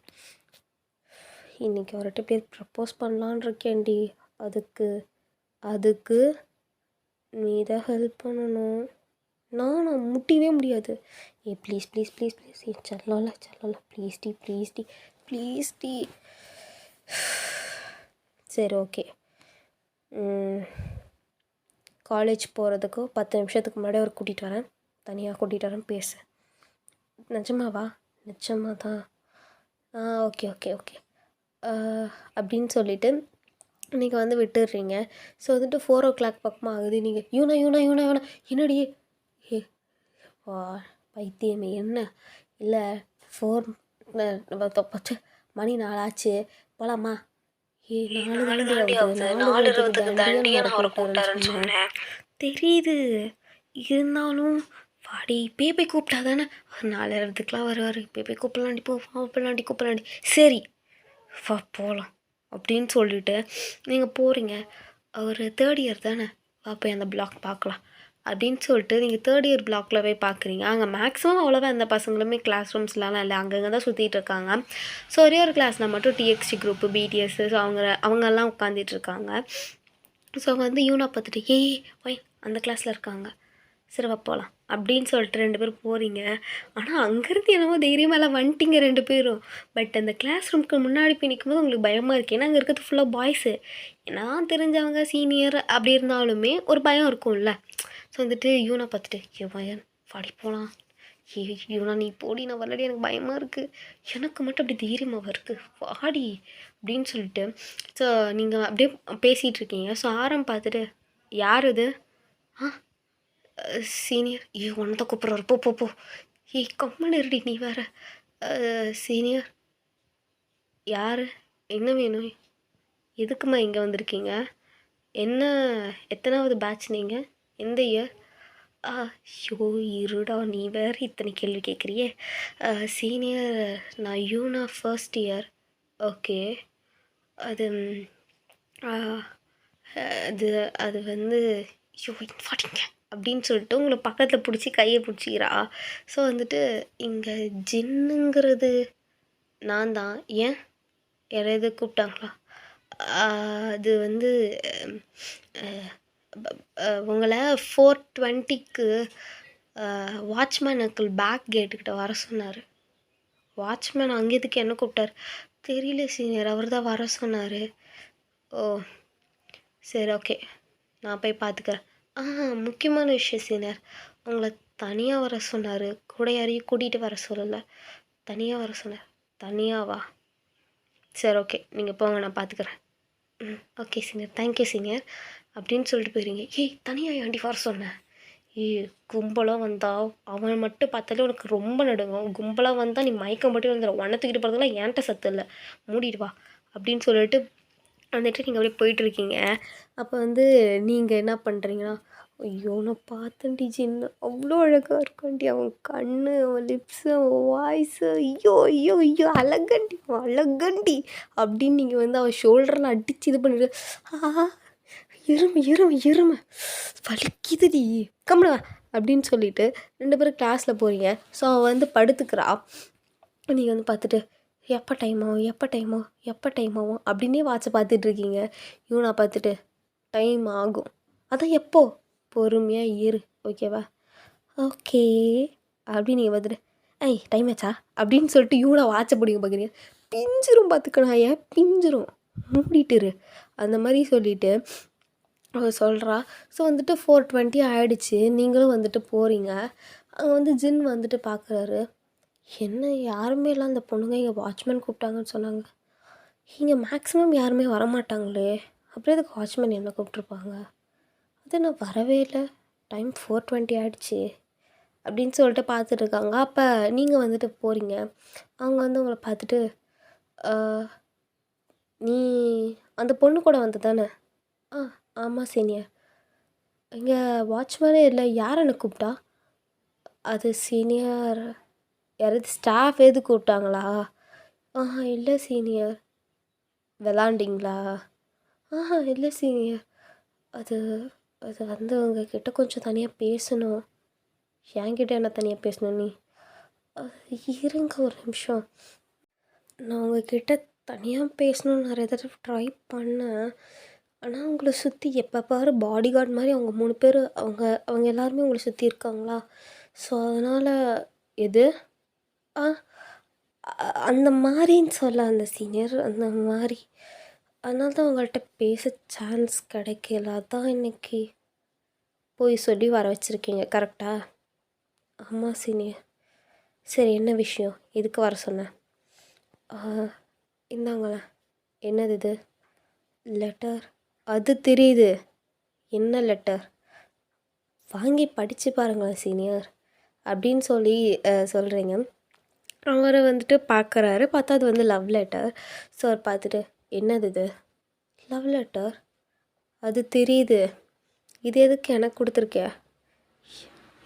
இன்றைக்கி அவர்கிட்ட ப்ரப்போஸ் பண்ணலான் இருக்கேன்டி. அதுக்கு நீ தான் ஹெல்ப் பண்ணணும். நான் முடியவே முடியாது. ப்ளீஸ் ப்ளீஸ் ப்ளீஸ் ப்ளீஸ் செல்லல ப்ளீஸ் டி. சரி ஓகே. காலேஜ் போகிறதுக்கு 10 நிமிஷத்துக்கு முன்னாடி அவர் கூட்டிகிட்டு வரேன். தனியாக கூட்டிகிட்டு வரேன், பேசு. நிஜமாவா? நிஜமாக தான். ஓகே ஓகே ஓகே அப்படின்னு சொல்லிவிட்டு நீங்கள் வந்து விட்டுடுறீங்க. ஸோ வந்துட்டு 4 o'clock பக்கமாக ஆகுது. நீங்கள் யூனா என்னடி வா பைத்தியமே என்ன இல்லை 4 மணி 4 ஆச்சு போகலாமா? 4 தாண்டி ஆகுது. 4:20க்கு தண்டியாக நான் அவரை கூப்பிட்டாருன்னு சொன்னேன். தெரியுது, இருந்தாலும் வாடி போய் கூப்பிட்டா தானே 4:20க்குலாம் வருவார். போய் கூப்பிடலாண்டி. சரி வா போகலாம் அப்படின்னு சொல்லிவிட்டு நீங்கள் போகிறீங்க. அவர் 3rd year தானே, வா போய் அந்த பிளாக் பார்க்கலாம் அப்படின்னு சொல்லிட்டு நீங்கள் 3rd year பிளாக்ல போய் பார்க்குறீங்க. அங்கே மேக்ஸிமம் அவ்வளோவா அந்த பசங்களுமே கிளாஸ் ரூம்ஸ்லாம் இல்லை, அங்கங்கே தான் சுற்றிட்டு இருக்காங்க. ஸோ ஒரே ஒரு கிளாஸில் மட்டும் டிஎக்ஸ்டி குரூப்பு, பிடிஎஸ், ஸோ அவங்கெல்லாம் உட்காந்துட்ருக்காங்க. ஸோ வந்து யூனா பார்த்துட்டு ஒய் அந்த கிளாஸில் இருக்காங்க, சரி வா போகலாம் அப்படின்னு சொல்லிட்டு 2 பேரும் போகிறீங்க. ஆனால் அங்கேருந்து என்னமோ தைரியமெல்லாம் வந்துட்டிங்க 2 பேரும். பட் அந்த கிளாஸ் ரூமுக்கு முன்னாடி போய் நிற்கும்போது உங்களுக்கு பயமாக இருக்குது. ஏன்னா அங்கே இருக்கிறது ஃபுல்லாக பாய்ஸு. ஏன்னா தெரிஞ்சவங்க சீனியர் அப்படி இருந்தாலுமே ஒரு பயம் இருக்கும்ல. ஸோ வந்துட்டு யூனா பார்த்துட்டு பயம் வாடி போகலாம். யூனா நீ போடி, நான் வரலடி, எனக்கு பயமாக இருக்குது. எனக்கு மட்டும் அப்படி தைரியமாக இருக்குது, வாடி அப்படின்னு சொல்லிட்டு. ஸோ நீங்கள் அப்படியே பேசிகிட்டு இருக்கீங்க. ஸோ ஆரம் பார்த்துட்டு யார் இது? சீனியர். ஒன்று தான் கூப்பிட்றாரு, போ. கம்மன் இருடி நீ வேற. சீனியர் யார்? என்ன வேணும்? எதுக்குமா இங்கே வந்திருக்கீங்க? என்ன எத்தனாவது பேட்ச் நீங்கள்? எந்த இயர்? ஐயோ இருடா, நீ வேறு இத்தனை கேள்வி கேட்குறியே. சீனியர் நான் யூனா 1st year. ஓகே. அது அது வந்து வாடிங்க அப்படின்னு சொல்லிட்டு உங்களை பக்கத்தில் பிடிச்சி கையை பிடிச்சிக்கிறா. ஸோ வந்துட்டு இங்கே ஜின்னுங்கிறது நான் தான். ஏன் யாராவது கூப்பிட்டாங்களா? அது வந்து உங்களை 4:20க்கு வாட்ச்மேன் அங்கிள் பேக் கேட்டுக்கிட்ட வர சொன்னார். வாட்ச்மேன் அங்கே எதுக்கு என்ன கூப்பிட்டார் தெரியல சீனியர், அவர் தான் வர சொன்னார். ஓ சரி ஓகே, நான் போய் பார்த்துக்கிறேன். முக்கியமான விஷயம் சீனியர், உங்களை தனியாக வர சொன்னார், கூட யாரையும் கூட்டிகிட்டு வர சொல்லலை, தனியாக வர சொன்னார். தனியாவா? சரி ஓகே, நீங்கள் போங்க, நான் பார்த்துக்கிறேன். ஓகே சீனியர், தேங்க்யூ சீனியர் அப்படின்னு சொல்லிட்டு போயிடுங்க. தனியாக ஏன்டி வர சொன்னேன்? கும்பலாக வந்தால் அவன் மட்டும் பார்த்தாலே உனக்கு ரொம்ப நடுங்கும். கும்பலாக வந்தால் நீ மயக்கம் மட்டும் வந்துடும். உன்னை தூக்கிட்டு போகிறதுலாம் ஏன்ட்ட சத்து இல்லை, மூடிட்டு வா அப்படின்னு சொல்லிட்டு வந்துட்டு நீங்கள் அப்படியே போயிட்டுருக்கீங்க. அப்போ வந்து நீங்கள் என்ன பண்ணுறீங்கன்னா, ஐயோ நான் பார்த்தேன்டி ஜின்னு, அவ்வளோ அழகாக இருக்கான்டி, அவன் கண், அவன் லிப்ஸு, அவன் வாய்ஸு, ஐயோ அழகண்டி அப்படின்னு நீங்கள் வந்து அவன் ஷோல்டரில் அடித்து இது பண்ணிட்டு எருமை வலிக்குதுடி கம்முடா அப்படின்னு சொல்லிட்டு 2 பேரும் கிளாஸில் போகிறீங்க. ஸோ அவன் வந்து படுத்துக்கிறா. நீங்கள் வந்து பார்த்துட்டு எப்போ டைம் ஆகும் அப்படின்னே வாட்சை பார்த்துட்ருக்கீங்க. யூனா பார்த்துட்டு டைம் ஆகும், அதான் எப்போ, பொறுமையாக இரு ஓகேவா? ஓகே அப்படின்னு நீங்கள் பார்த்துட்டு டைம் ஆச்சா அப்படின்னு சொல்லிட்டு யூனா வாட்சை பிடிக்க பார்க்குறீங்க. பிஞ்சிரும் பார்த்துக்கணும், பிஞ்சிரும், மூடிட்டுரு அந்த மாதிரி சொல்லிவிட்டு அவள் சொல்கிறா. ஸோ வந்துட்டு 4:20 ஆகிடுச்சு. நீங்களும் வந்துட்டு போகிறீங்க. அங்கே வந்து ஜின் வந்துட்டு பார்க்குறாரு. என்ன யாருமே இல்லை அந்த பொண்ணுங்க, இங்கே வாட்ச்மேன் கூப்பிட்டாங்கன்னு சொன்னாங்க. இங்கே மேக்ஸிமம் யாருமே வரமாட்டாங்களே, அப்புறம் எதுக்கு வாட்ச்மேன் என்ன கூப்பிட்ருப்பாங்க? அது நான் வரவே இல்லை, டைம் 4:20 ஆகிடுச்சு அப்படின்னு சொல்லிட்டு பார்த்துட்ருக்காங்க. அப்போ நீங்கள் வந்துட்டு போகிறீங்க. அவங்க வந்து உங்களை பார்த்துட்டு நீ அந்த பொண்ணு கூட வந்து தானே? ஆமாம் சீனியர். இங்கே வாட்ச்மேனே இல்லை, யார் என்னை கூப்பிட்டா? அது சீனியர், யாராவது ஸ்டாஃப் எது கூப்பிட்டாங்களா? இல்லை சீனியர். விளாண்டிங்களா? இல்லை சீனியர். அது வந்து உங்ககிட்ட கொஞ்சம் தனியாக பேசணும். என்கிட்ட என்ன தனியாக பேசணும்? நீ இருங்க ஒரு நிமிஷம். நான் உங்ககிட்ட தனியாக பேசணும்னு நிறைய தடவை ட்ரை பண்ணேன். ஆனால் உங்களை சுற்றி எப்போ பாரு பாடி கார்டு மாதிரி அவங்க 3 பேர் அவங்க அவங்க எல்லாருமே உங்களை சுற்றி இருக்காங்களா? ஸோ அதனால் எது ஆ அந்த மாதிரின்னு சொல்ல அந்த சீனியர் அந்த மாதிரி. அதனால தான் உங்கள்கிட்ட பேச சான்ஸ் கிடைக்கல. அதான் இன்னைக்கு போய் சொல்லி வர வச்சுருக்கீங்க கரெக்டா? ஆமாம் சீனியர். சரி என்ன விஷயம்? எதுக்கு வர சொன்னேன்? இந்தாங்களேன். என்னது இது? லெட்டர். அது தெரியுது. என்ன லெட்டர்? வாங்கி படித்து பாருங்களேன் சீனியர் அப்படின்னு சொல்லி சொல்கிறீங்க. அவர் வந்துட்டு பார்க்குறாரு. பார்த்தா அது வந்து லவ் லெட்டர். ஸோ அவர் பார்த்துட்டு என்னது இது? Love letter. அது தெரியுது. இது எதுக்கு எனக்கு கொடுத்துருக்க?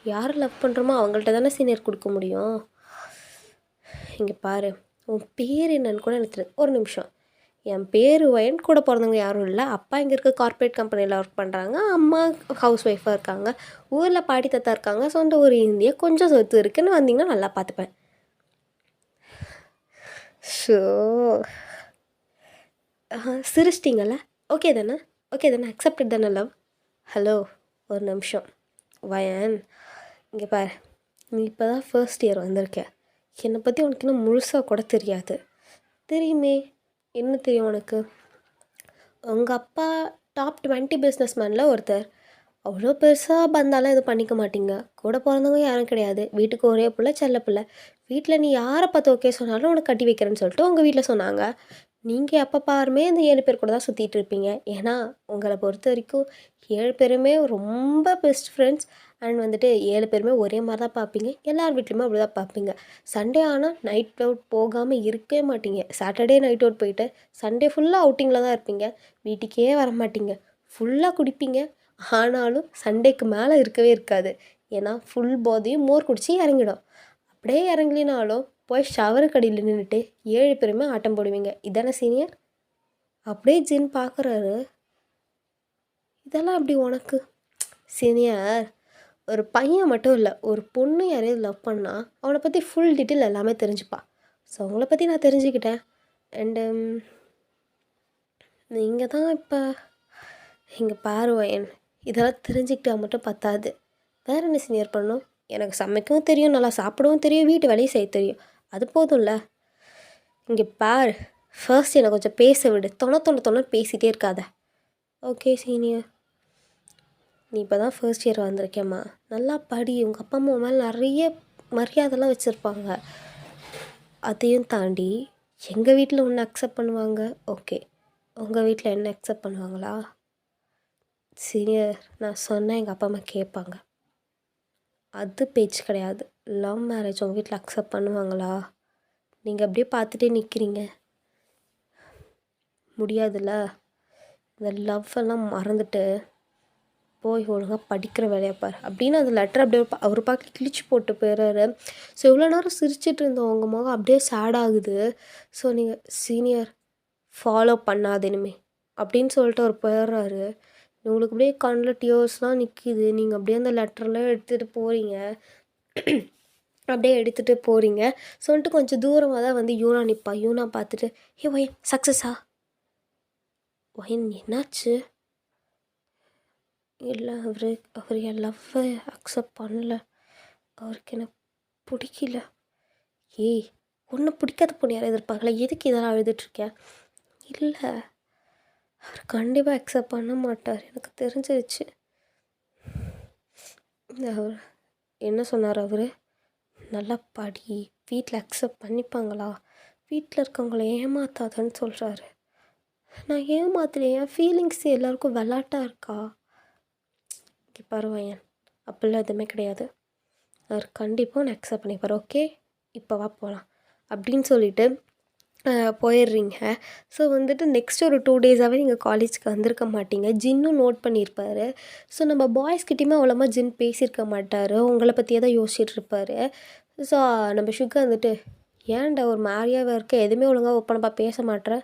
யார் லவ் பண்ணுறோமோ அவங்கள்ட்ட தானே சீனியர் கொடுக்க முடியும். இங்கே பாரு, உன் பேர் என்னன்னு கூட எனக்கு தெரியாது. ஒரு நிமிஷம். என் பேர் வயன். கூட பிறந்தவங்க யாரும் இல்லை. அப்பா இங்கே இருக்க கார்ப்பரேட் கம்பெனியில் ஒர்க் பண்ணுறாங்க. அம்மா ஹவுஸ் ஒய்ஃபாக இருக்காங்க. ஊரில் பாட்டி தாத்தா இருக்காங்க. சொந்த ஊர் இந்தியா. கொஞ்சம் சொத்து இருக்குன்னு வந்தீங்கன்னா நல்லா பார்த்துப்பேன். ஷோ சிரிச்சிட்டிங்கள? ஓகே தானே? ஓகே தானே? அக்செப்டட் தானே லவ்? ஹலோ ஒரு நிமிஷம் வயன், இங்கே பாரு. நீ இப்போ தான் ஃபர்ஸ்ட் இயர் வந்திருக்க. என்னை பற்றி உனக்கு இன்னும் முழுசாக கூட தெரியாது. தெரியுமே. என்ன தெரியும் உனக்கு? உங்கள் அப்பா டாப் 20 பிஸ்னஸ் மேனில் ஒருத்தர். அவ்வளோ பெருசாக பந்தாலாம் எதுவும் பண்ணிக்க மாட்டீங்க. கூட பிறந்தவங்க யாரும் கிடையாது. வீட்டுக்கு ஒரே பிள்ளை, செல்ல பிள்ளை. வீட்டில் நீ யாரை பார்த்து ஓகே சொன்னாலும் உனக்கு கட்டி வைக்கிறேன்னு சொல்லிட்டு உங்கள் வீட்டில் சொன்னாங்க. நீங்கள் எப்போ பாருமே இந்த 7 பேர் கூட தான் சுற்றிட்டு இருப்பீங்க. ஏன்னா உங்களை பொறுத்த வரைக்கும் 7 பேருமே ரொம்ப பெஸ்ட் ஃப்ரெண்ட்ஸ். அண்ட் வந்துட்டு 7 பேருமே ஒரே மாதிரி தான் பார்ப்பீங்க. எல்லார் வீட்லேயுமே அப்படி தான் பார்ப்பீங்க. சண்டே ஆனால் நைட் அவுட் போகாமல் இருக்கவே மாட்டீங்க. சாட்டர்டே நைட் அவுட் போயிட்டு சண்டே ஃபுல்லாக அவுட்டிங்கில் தான் இருப்பீங்க. வீட்டுக்கே வர மாட்டீங்க. ஃபுல்லாக குடிப்பீங்க. ஆனாலும் சண்டேக்கு மேலே இருக்கவே இருக்காது. ஏன்னா ஃபுல் போதையும் மோர் குடிச்சு இறங்கிடும். அப்படியே இறங்கலினாலும் போய் ஷவருக்கு அடியில் நின்றுட்டு 7 பேருமே ஆட்டம் போடுவீங்க. இதானே சீனியர்? அப்படியே ஜின் பார்க்குறாரு. இதெல்லாம் அப்படி உனக்கு? சீனியர், ஒரு பையன் மட்டும் இல்லை, ஒரு பொண்ணு யாரையும் லவ் பண்ணால் அவனை பற்றி ஃபுல் டீட்டெயில் எல்லாமே தெரிஞ்சுப்பா. ஸோ அவங்கள பற்றி நான் தெரிஞ்சுக்கிட்டேன். அண்டு நீங்கள் தான் இப்போ இங்கே பாருவேன். இதெல்லாம் தெரிஞ்சுக்கிட்டா மட்டும் பத்தாது. வேறு என்ன சீனியர் பண்ணணும்? எனக்கு சமைக்கவும் தெரியும், நல்லா சாப்பிடவும் தெரியும், வீட்டு வேலையும் செய்ய தெரியும். அது போதும்ல. இங்கே பார், ஃபர்ஸ்ட் என்னை கொஞ்சம் பேச விடு. தொண்ணு பேசிகிட்டே இருக்காத. Okay senior. நீ இப்போ தான் ஃபர்ஸ்ட் இயர் வந்திருக்கேம்மா. நல்லா படி. உங்கள் அப்பா அம்மா மேலே நிறைய மரியாதைலாம் வச்சுருப்பாங்க. அதையும் தாண்டி எங்கள் வீட்டில் ஒன்று அக்செப்ட் பண்ணுவாங்க. ஓகே, உங்கள் வீட்டில் என்ன அக்செப்ட் பண்ணுவாங்களா? சீனியர், நான் சொன்னேன் எங்கள் அப்பா அம்மா கேட்பாங்க. அது பேச்சு கிடையாது. லவ் மேரேஜ் உங்கள் வீட்டில் அக்செப்ட் பண்ணுவாங்களா? நீங்கள் அப்படியே பார்த்துட்டே நிற்கிறீங்க. முடியாதுல்ல. இந்த லவ் எல்லாம் மறந்துட்டு போய் ஒழுங்காக படிக்கிற வேலையை பாரு அப்படின்னு அந்த லெட்டர் அப்படியே அவர் பார்க்க கிழிச்சு போட்டு போயிடுறாரு. ஸோ இவ்வளோ நேரம் சிரிச்சிட்டு இருந்தோம் உங்கள் முகம் அப்படியே சேட் ஆகுது. ஸோ நீங்கள் சீனியர் ஃபாலோ பண்ணாது இனிமே அப்படின்னு சொல்லிட்டு அவர் போயிடுறாரு. உங்களுக்கு அப்படியே கண்ணில் டியர்ஸ்லாம் நிற்கிது. நீங்கள் அப்படியே அந்த லெட்டர்லாம் எடுத்துகிட்டு போகிறீங்க. அப்படியே எடுத்துகிட்டு போகிறீங்க. சொல்லிட்டு கொஞ்சம் தூரமாக தான் வந்து யூனா நிற்பா. யூனா பார்த்துட்டு, ஏ ஒயன் சக்ஸஸா? ஒயன் என்னாச்சு? இல்லை, அவர் என் லவ்வை அக்செப்ட் பண்ணல. அவருக்கு எனக்கு பிடிக்கல. ஏய், ஒன்று பிடிக்காத பொண்ணு யாரும் எதிர்ப்பாங்களா? எதுக்கு இதெல்லாம் அழுதுட்ருக்கேன்? இல்லை, அவர் கண்டிப்பாக அக்செப்ட் பண்ண மாட்டார். எனக்கு தெரிஞ்சிருச்சு. அவர் என்ன சொன்னார்? அவர் நல்லா படி, வீட்டில் அக்செப்ட் பண்ணிப்பாங்களா? வீட்டில் இருக்கவங்கள ஏமாத்தாதன்னு சொல்கிறாரு. நான் ஏமாத்தலையே. என் ஃபீலிங்ஸ் எல்லாருக்கும் விளாட்டாக இருக்கா? இங்கே பரவாயன், அப்படிலாம் எதுவுமே கிடையாது. அவர் கண்டிப்பாக நான் அக்செப்ட் பண்ணிப்பார். ஓகே, இப்போ வா போகலாம் அப்படின்னு சொல்லிட்டு போயிடுறீங்க. ஸோ வந்துட்டு நெக்ஸ்ட் ஒரு 2 டேஸாகவே நீங்கள் காலேஜ்க்கு வந்திருக்க மாட்டீங்க. ஜின்னும் நோட் பண்ணியிருப்பார். ஸோ நம்ம பாய்ஸ்கிட்டையுமே அவ்வளோமா ஜின் பேசியிருக்க மாட்டார். உங்களை பற்றியே தான் யோசிச்சுட்டு இருப்பார். ஸோ நம்ம சுகர் வந்துட்டு, ஏன்டா ஒரு மாதிரியாவே இருக்க, எதுவுமே ஒழுங்காக ஓப்பனப்பா பேச மாட்டேற?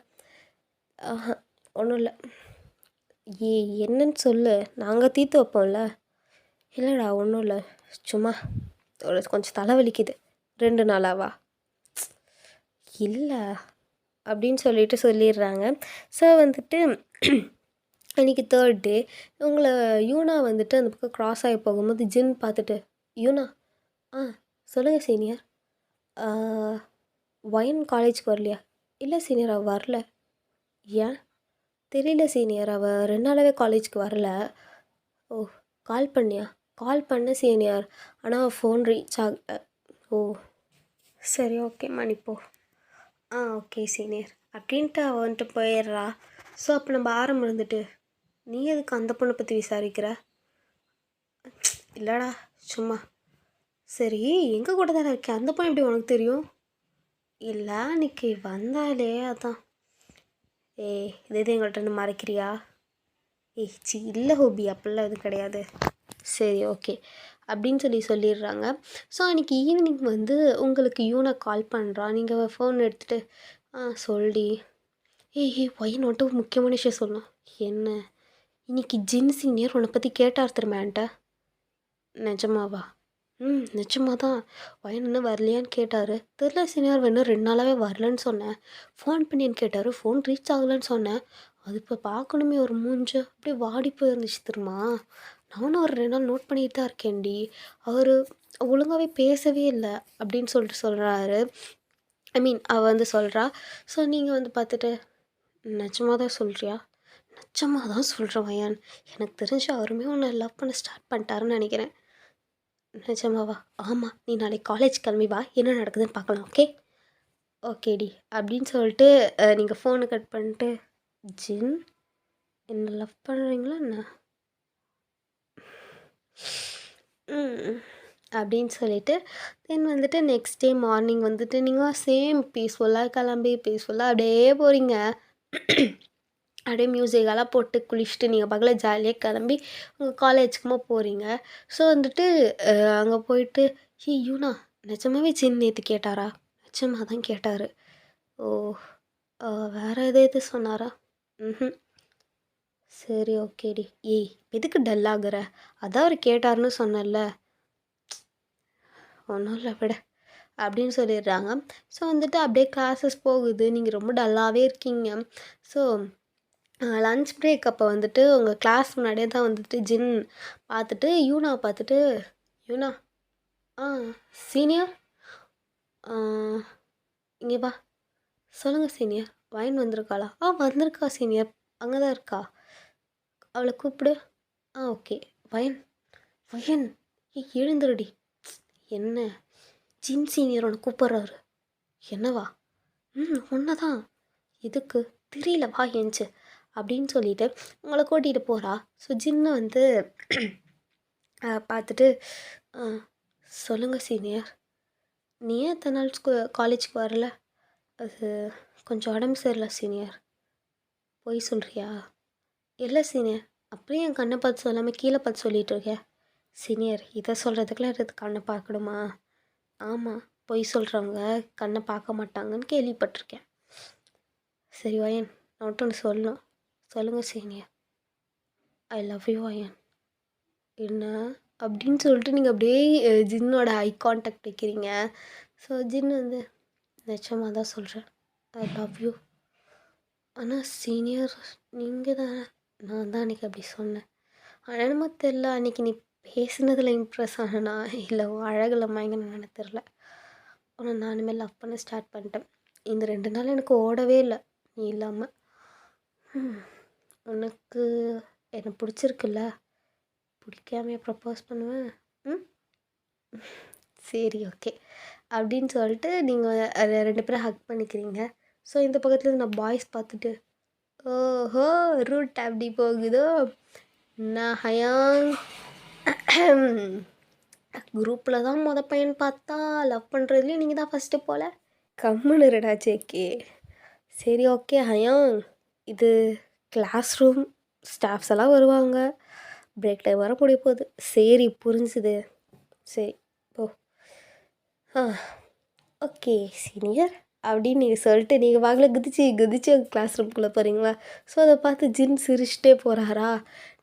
ஒன்றும் இல்லை. என்னன்னு சொல்லு, நாங்கள் தீர்த்து வைப்போம்ல. இல்லைடா ஒன்றும் இல்லை, சும்மா கொஞ்சம் தலைவலிக்குது. 2 நாளாவா? இல்லை அப்படின்னு சொல்லிட்டு சொல்லிடுறாங்க. ஸோ வந்துட்டு அன்றைக்கி 3rd டே இவங்கள யூனா வந்துட்டு அந்த பக்கம் க்ராஸ் ஆகி போகும்போது ஜின் பார்த்துட்டு, யூனா ஆ சொல்லுங்கள் சீனியர். ஒயன் காலேஜ்க்கு வரலையா? இல்லை சீனியர், அவள் வரல. ஏன்? தெரியல சீனியர், அவள் 2 நாளாகவே காலேஜ்க்கு வரல. ஓ, கால் பண்ணியா? கால் பண்ண சீனியர், ஆனால் ஃபோன் ரீச் ஆகல. ஓ சரி, ஓகே மன்னிப்போ. ஓகே சீனியர் அப்படின்ட்டு அவள் வந்துட்டு போயிடுறா. ஸோ அப்போ நம்ம ஆரம்பம் இருந்துட்டு, நீ எதுக்கு அந்த பொண்ணை பற்றி விசாரிக்கிற? இல்லைடா சும்மா. சரி, எங்கள் கூட தானே இருக்கேன், அந்த பொண்ணு எப்படி உனக்கு தெரியும்? இல்லை அன்றைக்கி வந்தாலே அதான். இதே எங்கள்கிட்ட மறைக்கிறியா? இல்லை ஹோபி, அப்படிலாம் எதுவும் கிடையாது. சரி ஓகே அப்படின்னு சொல்லிடுறாங்க. ஸோ அன்றைக்கி ஈவினிங் வந்து உங்களுக்கு யூனா கால் பண்ணுறா. நீங்கள் ஃபோன் எடுத்துகிட்டு சொல்டி. ஒயின் வந்துட்டு ஒரு முக்கியமான விஷயம் சொல்லணும். என்ன? இன்றைக்கி ஜின் சீனியர் உன்னை பற்றி கேட்டார் தெரியுமா என்கிட்ட? நிஜமாவா? நிஜமாக தான். ஒயின் இன்னும் வரலையான்னு கேட்டார். தெரில சீனியர், இன்னும் 2 நாளாகவே வரலன்னு சொன்னேன். ஃபோன் பண்ணின்னு கேட்டார், ஃபோன் ரீச் ஆகலைன்னு சொன்னேன். அது இப்போ பார்க்கணுமே ஒரு மூஞ்சு அப்படியே வாடி போயிருந்துச்சு தெரியுமா? நானும் ஒரு 2 நாள் நோட் பண்ணிட்டு தான் இருக்கேன்டி. அவர் ஒழுங்காகவே பேசவே இல்லை அப்படின்னு சொல்கிறாரு. ஐ மீன் அவள் வந்து சொல்கிறா. ஸோ நீங்கள் வந்து பார்த்துட்டு, நிஜமாக தான் சொல்கிறியா? நிஜமாக தான் சொல்கிறேன் வயான். எனக்கு தெரிஞ்சு அவருமே உன்னை லவ் பண்ண ஸ்டார்ட் பண்ணிட்டாருன்னு நினைக்கிறேன். நிஜமாவா? ஆமாம், நீ நாளைக்கு காலேஜ் கிளம்பி வா, என்ன நடக்குதுன்னு பார்க்கலாம். ஓகே ஓகேடி அப்படின்னு சொல்லிட்டு நீங்கள் ஃபோனை கட் பண்ணிட்டு, ஜின் என்ன லவ் பண்ணுறீங்களா என்ன? அப்படின்னு சொல்லிட்டு தென் வந்துட்டு நெக்ஸ்ட் டே மார்னிங் வந்துட்டு நீங்கள் சேம் பீஸ்ஃபுல்லாக கிளம்பி பீஸ்ஃபுல்லாக அப்படியே போகிறீங்க. அப்படியே மியூசிக்கெல்லாம் போட்டு குளிச்சுட்டு நீங்கள் பக்கத்தில் ஜாலியாக கிளம்பி உங்கள் காலேஜுக்குமா போகிறீங்க. ஸோ வந்துட்டு அங்கே போயிட்டு, யூனா நிஜமாவே ஜின் நேற்று கேட்டாரா? நிஜமாக தான் கேட்டார். ஓ வேறு எது சொன்னாரா? சரி ஓகேடி. எதுக்கு டல் ஆகுற? அதான் அவர் கேட்டார்னு சொன்னல. ஒன்றும் இல்லை விட அப்படின்னு சொல்லிடுறாங்க. ஸோ வந்துட்டு அப்படியே கிளாஸஸ் போகுது. நீங்கள் ரொம்ப டல்லாகவே இருக்கீங்க. ஸோ லன்ச் பிரேக் அப்போ வந்துட்டு உங்கள் கிளாஸ் முன்னாடியே தான் வந்துட்டு ஜின் பார்த்துட்டு யூனா பார்த்துட்டு, யூனா சீனியர் இங்கே வா. சொல்லுங்கள் சீனியர், வைன் வந்திருக்காளா? வந்திருக்கா சீனியர், அங்கே தான் இருக்கா. அவளை கூப்பிடு. ஓகே. வயன் வயன் எழுந்துருடி. என்ன? ஜின் சீனியர் உன்னை கூப்பிட்றாரு. என்னவா? ஒன்றை தான். எதுக்கு தெரியல, வா ஏஞ்சு அப்படின்னு சொல்லிட்டு உங்களை கூட்டிகிட்டு போகிறா. ஸோ ஜின்னை வந்து பார்த்துட்டு, சொல்லுங்கள் சீனியர், நீ ஏன் இத்தனை நாள் காலேஜுக்கு வரல? அது கொஞ்சம் உடம்பு சரியில்லை சீனியர். போய் சொல்கிறியா? இல்லை சீனியர், அப்படியே என் கண்ணை பார்த்து சொல்லாமல் கீழே பார்த்து சொல்லிகிட்டு இருக்கேன். சீனியர், இதை சொல்கிறதுக்குலாம் எடுத்து கண்ணை பார்க்கணுமா? ஆமாம், பொய் சொல்கிறவங்க கண்ணை பார்க்க மாட்டாங்கன்னு கேள்விப்பட்டிருக்கேன். சரி வயன், நான் மட்டும் ஒன்று சொல்லணும். சொல்லுங்கள் சீனியர். ஐ லவ் யூ வயன். என்ன அப்படின்னு சொல்லிட்டு நீங்கள் அப்படியே ஜின்னோட ஐ கான்டாக்ட் வைக்கிறீங்க. ஸோ ஜின் வந்து, நிச்சயமாக தான் சொல்கிறேன், ஐ லவ் யூ. ஆனால் சீனியர், நீங்கள் தான். நான் தான் அன்றைக்கி அப்படி சொன்னேன். ஆனால் என்னமோ தெரில, அன்றைக்கி நீ பேசுனதில் இம்ப்ரெஸ் ஆனா இல்லை அழகில் மயங்கினேன்னு தெரில. ஆனால் நானுமே லவ் பண்ண ஸ்டார்ட் பண்ணிட்டேன். இந்த 2 நாள் எனக்கு ஓடவே இல்லை நீ இல்லாமல். உனக்கு என்னை பிடிச்சிருக்குல்ல? பிடிக்காமையே ப்ரப்போஸ் பண்ணுவேன். சரி ஓகே அப்படின்னு சொல்லிட்டு நீங்கள் 2 பேரும் ஹக் பண்ணிக்கிறீங்க. ஸோ இந்த பக்கத்தில் நான் பாய்ஸ் பார்த்துட்டு, ஓஹோ ரூட் அப்படி போகுதோ. நான் ஹயாங் குரூப்பில் தான் பையன் பார்த்தா லவ் பண்ணுறதுலேயும் நீங்கள் தான் ஃபஸ்ட்டு போல். கம்முனுடா ஜேகே. சரி ஓகே ஹயாங், இது கிளாஸ் ரூம், ஸ்டாஃப்ஸ் எல்லாம் வருவாங்க, பிரேக் டைம் வர முடிய போகுது. சரி புரிஞ்சுது. சரி போ. ஓகே சீனியர் அப்படின்னு நீங்கள் சொல்லிட்டு நீங்கள் வாங்கல குதிச்சு கிளாஸ் ரூம்குள்ளே போகிறீங்களா? ஸோ அதை பார்த்து ஜின் சிரிச்சிட்டே போகிறாரா.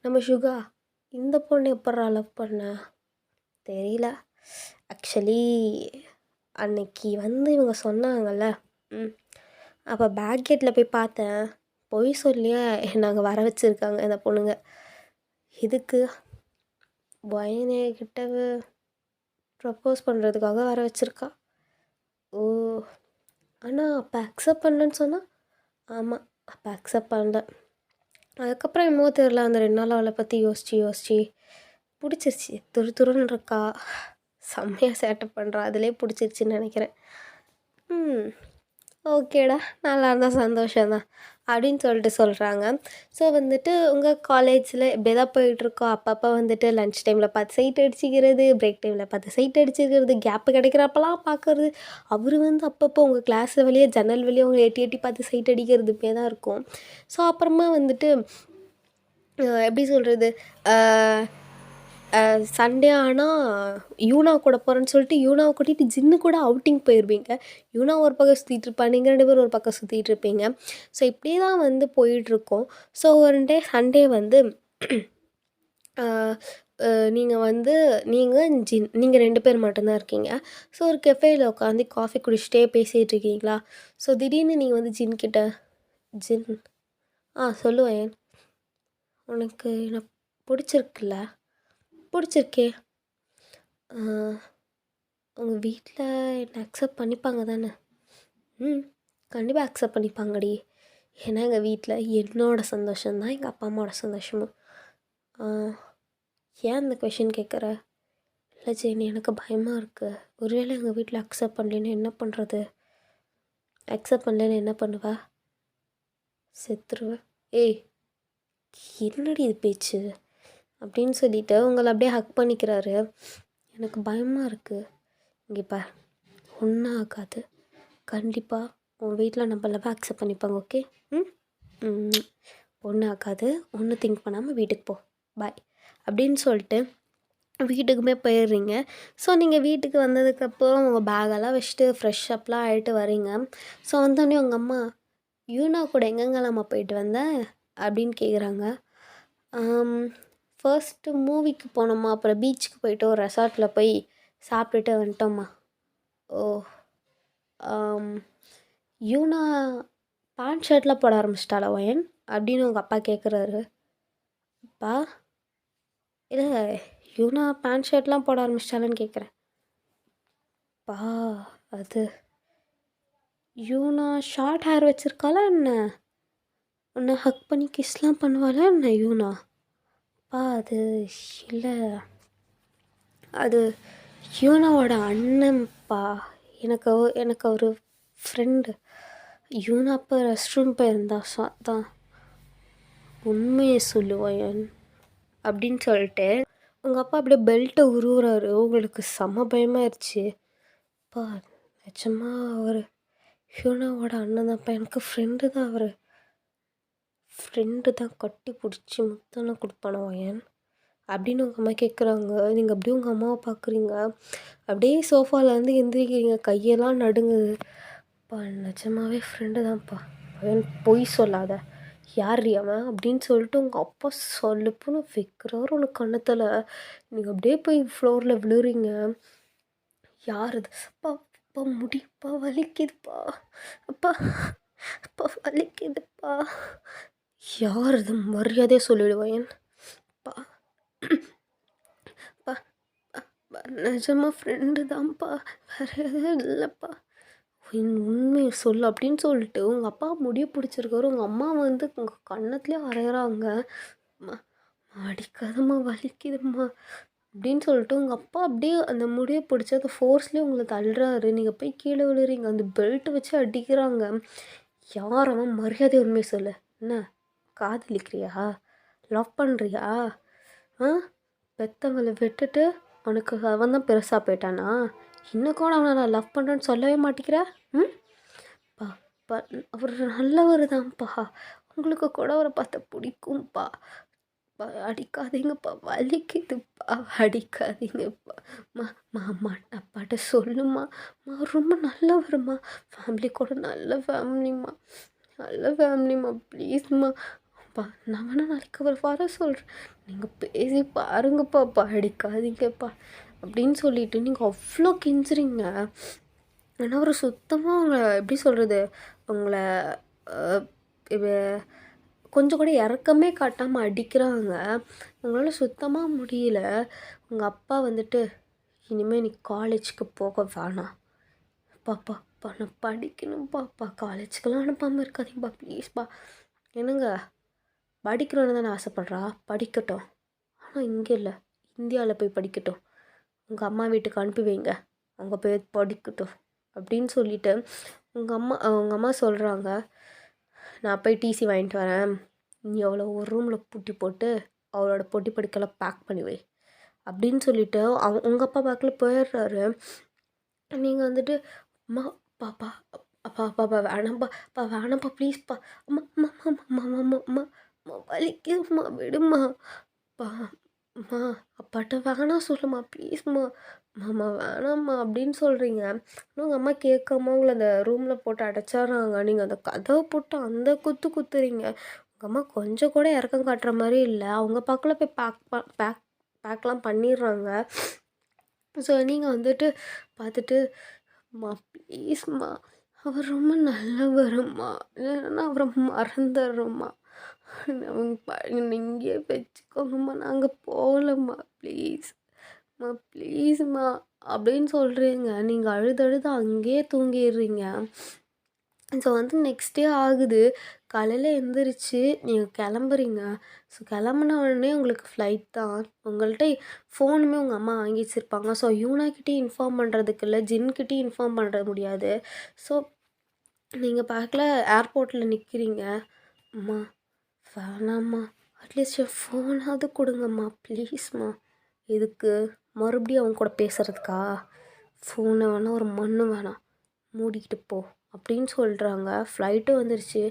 நம்ம சுகா, இந்த பொண்ணு எப்பட்றா லவ் பண்ண தெரியல. ஆக்சுவலி அன்னைக்கு வந்து இவங்க சொன்னாங்கல்ல, அப்போ பேக் கேட்டில் போய் பார்த்தேன். பொய் சொல்லியே நாங்கள் வர வச்சுருக்காங்க இந்த பொண்ணுங்க. இதுக்கு வயனே கிட்ட ப்ரப்போஸ் பண்ணுறதுக்காக வர வச்சுருக்கா. ஓ, ஆனால் அப்போ அக்செப்ட் பண்ணலன்னு சொன்னால், ஆமாம் அப்போ அக்செப்ட் பண்ணல. அதுக்கப்புறம் என்னமோ தெரில, அந்த 2 நாள் அவளை பற்றி யோசித்து பிடிச்சிருச்சு. துருன்னு இருக்கா, செம்மையாக சேட்டை பண்ணுறா, அதிலே பிடிச்சிருச்சின்னு நினைக்கிறேன். ஓகேடா, நல்லா இருந்தால் சந்தோஷம்தான் அப்படின்னு சொல்லிட்டு சொல்கிறாங்க. ஸோ வந்துட்டு உங்கள் காலேஜில் இப்படி தான் போயிட்டுருக்கோம். அப்பப்போ வந்துட்டு லன்ச் டைமில் பார்த்து சைட் அடிச்சிக்கிறது, பிரேக் டைமில் பார்த்து சைட் அடிச்சிக்கிறது, கேப்பு கிடைக்கிறப்பெல்லாம் பார்க்குறது. அவர் வந்து அப்பப்போ உங்கள் கிளாஸ் வழியே ஜன்னல் வழியே உங்களை எட்டி எட்டி பார்த்து சைட் அடிக்கிறதுமே தான் இருக்கும். ஸோ அப்புறமா வந்துட்டு எப்படி சொல்கிறது, சண்டே ஆனால் யூனா கூட போகிறேன்னு சொல்லிட்டு யூனாவை கூட்டிகிட்டு ஜின்னு கூட அவுட்டிங் போயிடுவீங்க. யூனா ஒரு பக்கம் சுற்றிட்டு இருப்பா, நீங்கள் 2 பேரும் ஒரு பக்கம் சுற்றிட்டு இருப்பீங்க. ஸோ இப்படி தான் வந்து போயிட்டுருக்கோம். ஸோ ஒரு டே சண்டே வந்து நீங்கள் 2 பேர் மட்டும்தான் இருக்கீங்க. ஸோ ஒரு கெஃபேயில் உட்காந்து காஃபி குடிச்சிட்டே பேசிகிட்டு இருக்கீங்களா. ஸோ திடீர்னு நீங்கள் வந்து ஜின் சொல்லுவேன், உனக்கு என்ன பிடிச்சிருக்குல்ல? பிடிச்சிருக்கே. உங்கள் வீட்டில் என்னை அக்செப்ட் பண்ணிப்பாங்க தானே? கண்டிப்பாக அக்செப்ட் பண்ணிப்பாங்கடி. ஏன்னா எங்கள் வீட்டில் என்னோடய சந்தோஷம்தான் எங்கள் அப்பா அம்மாவோட சந்தோஷமும். ஏன் அந்த கொஷின் கேட்குற? இல்லை ஜெனி, எனக்கு பயமாக இருக்குது. ஒருவேளை எங்கள் வீட்டில் அக்செப்ட் பண்ணலன்னு என்ன பண்ணுறது? அக்செப்ட் பண்ணலன்னு என்ன பண்ணுவா? செத்துருவேன். ஏய், என்னடி இது பேச்சு அப்படின்னு சொல்லிவிட்டு உங்களை அப்படியே ஹக் பண்ணிக்கிறாரு. எனக்கு பயமாக இருக்குது. இங்கே பார், ஒன்றும் ஆகாது. கண்டிப்பாக உன் வீட்டில் நம்மளவை அக்செப்ட் பண்ணிப்பாங்க. ஓகே? ஒன்றும் ஆகாது. ஒன்றும் திங்க் பண்ணாமல் வீட்டுக்கு போ, பாய் அப்படின்னு சொல்லிட்டு வீட்டுக்குமே போயிடுறீங்க. ஸோ நீங்கள் வீட்டுக்கு வந்ததுக்கப்புறம் உங்கள் பேகெல்லாம் வச்சுட்டு ஃப்ரெஷ் அப்லாம் ஆகிட்டு வரீங்க. ஸோ வந்தோடனே உங்கள் அம்மா, யூனா கூட எங்கெங்கெல்லாம்மா போயிட்டு வந்தேன் அப்படின்னு கேட்குறாங்க. ஃபர்ஸ்ட்டு மூவிக்கு போனோம்மா, அப்புறம் பீச்சுக்கு போயிட்டு ஒரு ரெசார்ட்டில் போய் சாப்பிட்டுட்டு வந்துட்டோம்மா. ஓ, யூனா பேண்ட் ஷர்ட்லாம் போட ஆரம்பிச்சிட்டாளா ஒயன் அப்படின்னு உங்கள் அப்பா கேட்குறாரு. அப்பா, இல்லை யூனா பேண்ட் ஷர்ட்லாம் போட ஆரம்பிச்சிட்டாளான்னு கேட்குறேன். பா, அது யூனா ஷார்ட் ஹேர் வச்சுருக்காளா என்ன? உன்னை ஹக் பண்ணி கிஸ்லாம் பண்ணுவாளா என்ன யூனா? பா, அது இல்லை, அது யூனாவோட அண்ணன்ப்பா. எனக்கு ஒரு ஃப்ரெண்டு. யூனா அப்போ ரெஸ்ட் ரூம் போயிருந்தா, ஸோ அதான். உண்மையை சொல்லுவாயன் அப்படின்னு சொல்லிட்டு உங்கள் அப்பா அப்படியே பெல்ட்டை உருவுறாரு. உங்களுக்கு செம பயமாயிருச்சு. அப்பா, நிஜமா அவர் யூனாவோட அண்ணன் தான்ப்பா, எனக்கு ஃப்ரெண்டு தான். அவர் ஃப்ரெண்டு தான், கட்டி பிடிச்சி முத்தனை கொடுப்பான ஒயன் அப்படின்னு உங்கள் அம்மா கேட்குறாங்க. நீங்கள் அப்படியே உங்கள் அம்மாவை பார்க்குறீங்க. அப்படியே சோஃபாவில் வந்து எந்திரிக்கிறீங்க, கையெல்லாம் நடுங்குது. அப்பா, நிஜமாவே ஃப்ரெண்டு தான்ப்பா, பொய் சொல்லாத, யார் அவன் அப்படின்னு சொல்லிட்டு உங்கள் அப்பா சொல்லுப்புன்னு வைக்கிறாரு உனக்கு கண்ணத்தில். நீங்கள் அப்படியே போய் ஃப்ளோரில் விழுறீங்க. யார் அது? அப்பா, அப்பா முடிப்பா, வலிக்குதுப்பா, அப்பா, அப்பா வலிக்குதுப்பா. யார் அது? மரியாதையாக சொல்லிடுவேன். அப்பா, அப்பா, நிஜமாக ஃப்ரெண்டு தான்ப்பா, வேறு எதுவும் இல்லைப்பா, உண்மையை சொல்லு அப்படின்னு சொல்லிட்டு உங்கள் அப்பா முடிய பிடிச்சிருக்காரு. உங்கள் அம்மா வந்து உங்கள் கன்னத்துலேயே அரைகிறாங்க. அம்மா, அடிக்காதம்மா, வலிக்குதும்மா அப்படின்னு சொல்லிட்டு உங்கள் அப்பா அப்படியே அந்த முடியை பிடிச்சி அந்த ஃபோர்ஸ்லேயே உங்களை தள்ளுறாரு. நீங்கள் போய் கீழே விழுறீங்க. அந்த பெல்ட்டை வச்சு அடிக்கிறாங்க. யார் அவன்? மரியாதை உண்மையை சொல்லு. என்ன காதலிக்கிறியா? லவ் பண்ணுறியா? பெத்தவங்களை விட்டுட்டு உனக்கு அவன் தான் பெருசாக போயிட்டானா? இன்னும் கூட அவனை நான் லவ் பண்ணுறேன்னு சொல்லவே மாட்டேங்கிற? அவர் நல்லவர் தான்ப்பா, உங்களுக்கு கூட அவரை பார்த்தா பிடிக்கும்ப்பா. அடிக்காதீங்கப்பா, வலிக்குதுப்பா, அடிக்காதீங்கப்பா. மாமா அப்பாட்ட சொல்லுமா, ரொம்ப நல்லவருமா, ஃபேமிலி கூட நல்ல ஃபேமிலிம்மா, ப்ளீஸ்மா. அப்பா, நான் வேணா நாளைக்கு அவர் வர சொல்கிறேன், நீங்கள் பேசி பாருங்கப்பா, அடிக்காதீங்கப்பா அப்படின்னு சொல்லிட்டு நீங்கள் அவ்வளோ கெஞ்சுறீங்க. ஏன்னா அவர் சுத்தமாக அவங்கள எப்படி சொல்கிறது, உங்கள இவ கொஞ்சம் கூட இரக்கமே காட்டாமல் அடிக்கிறாங்க. உங்களால் சுத்தமாக முடியல. உங்கள் அப்பா வந்துட்டு, இனிமேல் நீ காலேஜுக்கு போக வேணாம் பாப்பா, நான் படிக்கணும் பாப்பா, காலேஜுக்கெல்லாம் அனுப்பாமல் இருக்காதீங்கப்பா ப்ளீஸ்ப்பா. என்னங்க, படிக்கணும்னு தானே ஆசைப்பட்றா, படிக்கட்டும். ஆனால் இங்கே இல்லை, இந்தியாவில் போய் படிக்கட்டும். உங்கள் அம்மா வீட்டுக்கு அனுப்பி வைங்க, அங்கே போய் படிக்கட்டும் அப்படின்னு சொல்லிவிட்டு உங்கள் அம்மா சொல்கிறாங்க, நான் போய் டிசி வாங்கிட்டு வரேன், நீ அவ்வளோ ஒரு ரூமில் பூட்டி போட்டு அவளோட பொட்டி படிக்கெல்லாம் பேக் பண்ணி வை அப்படின்னு சொல்லிவிட்டு உங்கள் அப்பா பேக்கில் போயிடுறாரு. நீங்கள் வந்துட்டு, அம்மா பாப்பா அப்பா பாப்பா வேணாம்ப்பா, வேணாம்ப்பா ப்ளீஸ்ப்பா, அம்மா அம்மா அம்மா அம்மா அம்மா அம்மா அம்மா வலிக்குதும்மா விடுமா, பா அம்மா அப்பாட்ட வேணாம் சொல்லுமா ப்ளீஸ்மா, அம்மா வேணாம்மா அப்படின்னு சொல்கிறீங்க. ஆனால் உங்கள் அம்மா கேட்காம உங்களை அந்த ரூமில் போட்டு அடைச்சிட்றாங்க. நீங்கள் அந்த கதவை போட்டு அந்த குத்துறீங்க. உங்கள் அம்மா கொஞ்சம் கூட இறக்கம் காட்டுற மாதிரி இல்லை. அவங்க பக்கத்தில் போய் பேக்லாம் பண்ணிடுறாங்க. ஸோ நீங்கள் வந்துட்டு பார்த்துட்டு, அம்மா ப்ளீஸ்மா, அவர் ரொம்ப நல்லவரும்மா, இல்லைன்னா அவரை மறந்துடுறோம்மா, அவங்க இங்கேயே வச்சுக்கோங்கம்மா, நாங்கள் போகலம்மா ப்ளீஸ்மா ப்ளீஸ்மா அப்படின்னு சொல்கிறீங்க. நீங்கள் அழுது அங்கேயே தூங்கிடுறீங்க. ஸோ வந்து நெக்ஸ்ட் டே ஆகுது. காலையில் எழுந்திரிச்சு நீங்கள் கிளம்புறீங்க. ஸோ கிளம்புன உடனே உங்களுக்கு ஃப்ளைட் தான். உங்கள்கிட்ட ஃபோனுமே உங்கள் அம்மா வாங்கி வச்சுருப்பாங்க. ஸோ யூனாக்கிட்டேயும் இன்ஃபார்ம் பண்ணுறதுக்கு இல்லை, ஜின்கிட்டையும் இன்ஃபார்ம் பண்ண முடியாது. ஸோ நீங்கள் பார்க்கல ஏர்போர்ட்டில் நிற்கிறீங்க. அம்மா வேணாம்மா, அட்லீஸ்ட் என் ஃபோனாவது கொடுங்கம்மா ப்ளீஸ்மா. எதுக்கு மறுபடியும் அவங்க கூட பேசுகிறதுக்கா? ஃபோனை வேணாம், ஒரு மண்ணு வேணாம், மூடிக்கிட்டு போ அப்படின்னு சொல்கிறாங்க. ஃப்ளைட்டும் வந்துருச்சு.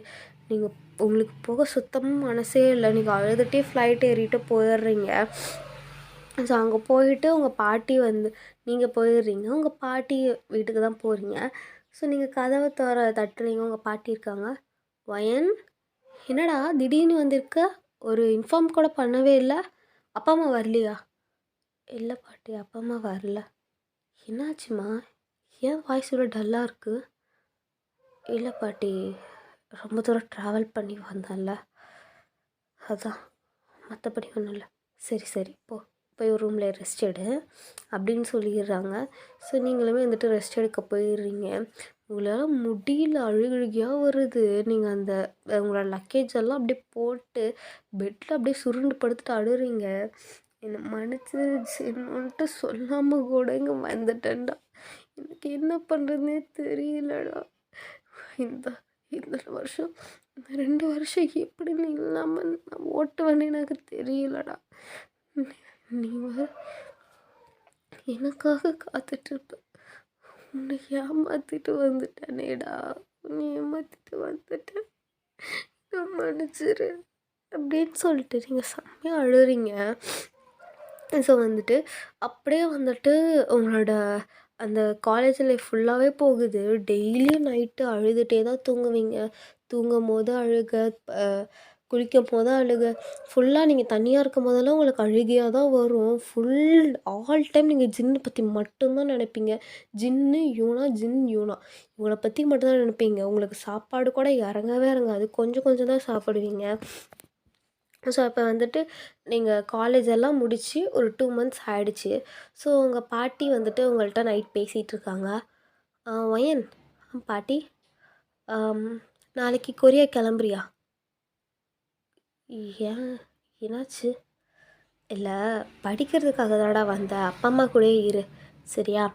நீங்கள் உங்களுக்கு போக சுத்தமாக மனசே இல்லை. நீங்கள் அழுதுகிட்டே ஃப்ளைட் ஏறிட்டு போயிடுறீங்க. ஸோ அங்கே போயிட்டு உங்கள் பாட்டி வந்து நீங்கள் போயிடுறீங்க. உங்கள் பாட்டி வீட்டுக்கு தான் போகிறீங்க. ஸோ நீங்கள் கதவை தட்டுறீங்க. உங்கள் பாட்டி இருக்காங்க. வயன், என்னடா திடீர்னு வந்திருக்க, ஒரு இன்ஃபார்ம் கூட பண்ணவே இல்லை, அப்பா அம்மா வரலையா? இல்லை பாட்டி, அப்பா அம்மா வரல. என்னாச்சுமா, ஏன் வாய்ஸ் இவ்வளோ டல்லாக இருக்குது? இல்லை பாட்டி, ரொம்ப தூரம் ட்ராவல் பண்ணி வந்தேன்ல, அதான், மற்றபடி ஒன்றும் இல்லை. சரி போய் ஒரு ரூமில் ரெஸ்ட் எடு அப்படின்னு சொல்லிடுறாங்க. ஸோ நீங்களுமே வந்துட்டு ரெஸ்ட் எடுக்க போயிடுறீங்க. உங்களால் முடியல, அழுகழுகியாக வருது. நீங்கள் அந்த உங்களோட லக்கேஜ் எல்லாம் அப்படியே போட்டு பெட்டில் அப்படியே சுருண்டு படுத்துட்டு அழுறீங்க. என்னை மன்னிச்சிருச்சுன்னுட்டு சொல்லாமல் கூட இங்கே வந்துட்டேன்டா, எனக்கு என்ன பண்ணுறதுனே தெரியலடா, இந்த இந்த வருஷம், இந்த 2 வருஷம் எப்படி நீ இல்லாமல் நான் ஓட்டுவேன்னு எனக்கு தெரியலடா. நீ வர எனக்காக காத்துட்ருப்ப, உன்னை ஏமாற்றிட்டு வந்துட்டேனேடா, உன்னை ஏமாற்றிட்டு வந்துட்டேன், நான் மன்னிச்சிரு அப்படின்னு சொல்லிட்டு நீங்கள் செம்மையாக அழுறீங்க. ஸோ வந்துட்டு அப்படியே வந்துட்டு உங்களோட அந்த காலேஜ் லைஃப் ஃபுல்லாகவே போகுது. டெய்லியும் நைட்டு அழுதுகிட்டே தான் தூங்குவீங்க. தூங்கும் போது அழுக, குளிக்கும் போது அழுக, ஃபுல்லாக நீங்கள் தனியாக இருக்கும் போதெல்லாம் உங்களுக்கு அழுகையாக தான் வரும். ஆல் டைம் நீங்கள் ஜின்னை பற்றி மட்டும்தான் நினைப்பீங்க. ஜின்னு யூனா, ஜின் யூனா, இவங்கள பற்றி மட்டும்தான் நினைப்பீங்க. உங்களுக்கு சாப்பாடு கூட இறங்கவே இறங்காது. கொஞ்சம் கொஞ்சம் தான் சாப்பிடுவீங்க. ஸோ அப்போ வந்துட்டு நீங்கள் காலேஜ் எல்லாம் முடித்து ஒரு 2 மந்த்ஸ் ஆகிடுச்சு. ஸோ உங்கள் பாட்டி வந்துட்டு உங்கள்கிட்ட நைட் பேசிகிட்டு இருக்காங்க. வயன், பாட்டி, நாளைக்கு கொரியா கிளம்புறியா? ஏன், என்னாச்சு? இல்லை, படிக்கிறதுக்காக தான்டா வந்தேன், அப்பா அம்மா கூட இரு சரியா?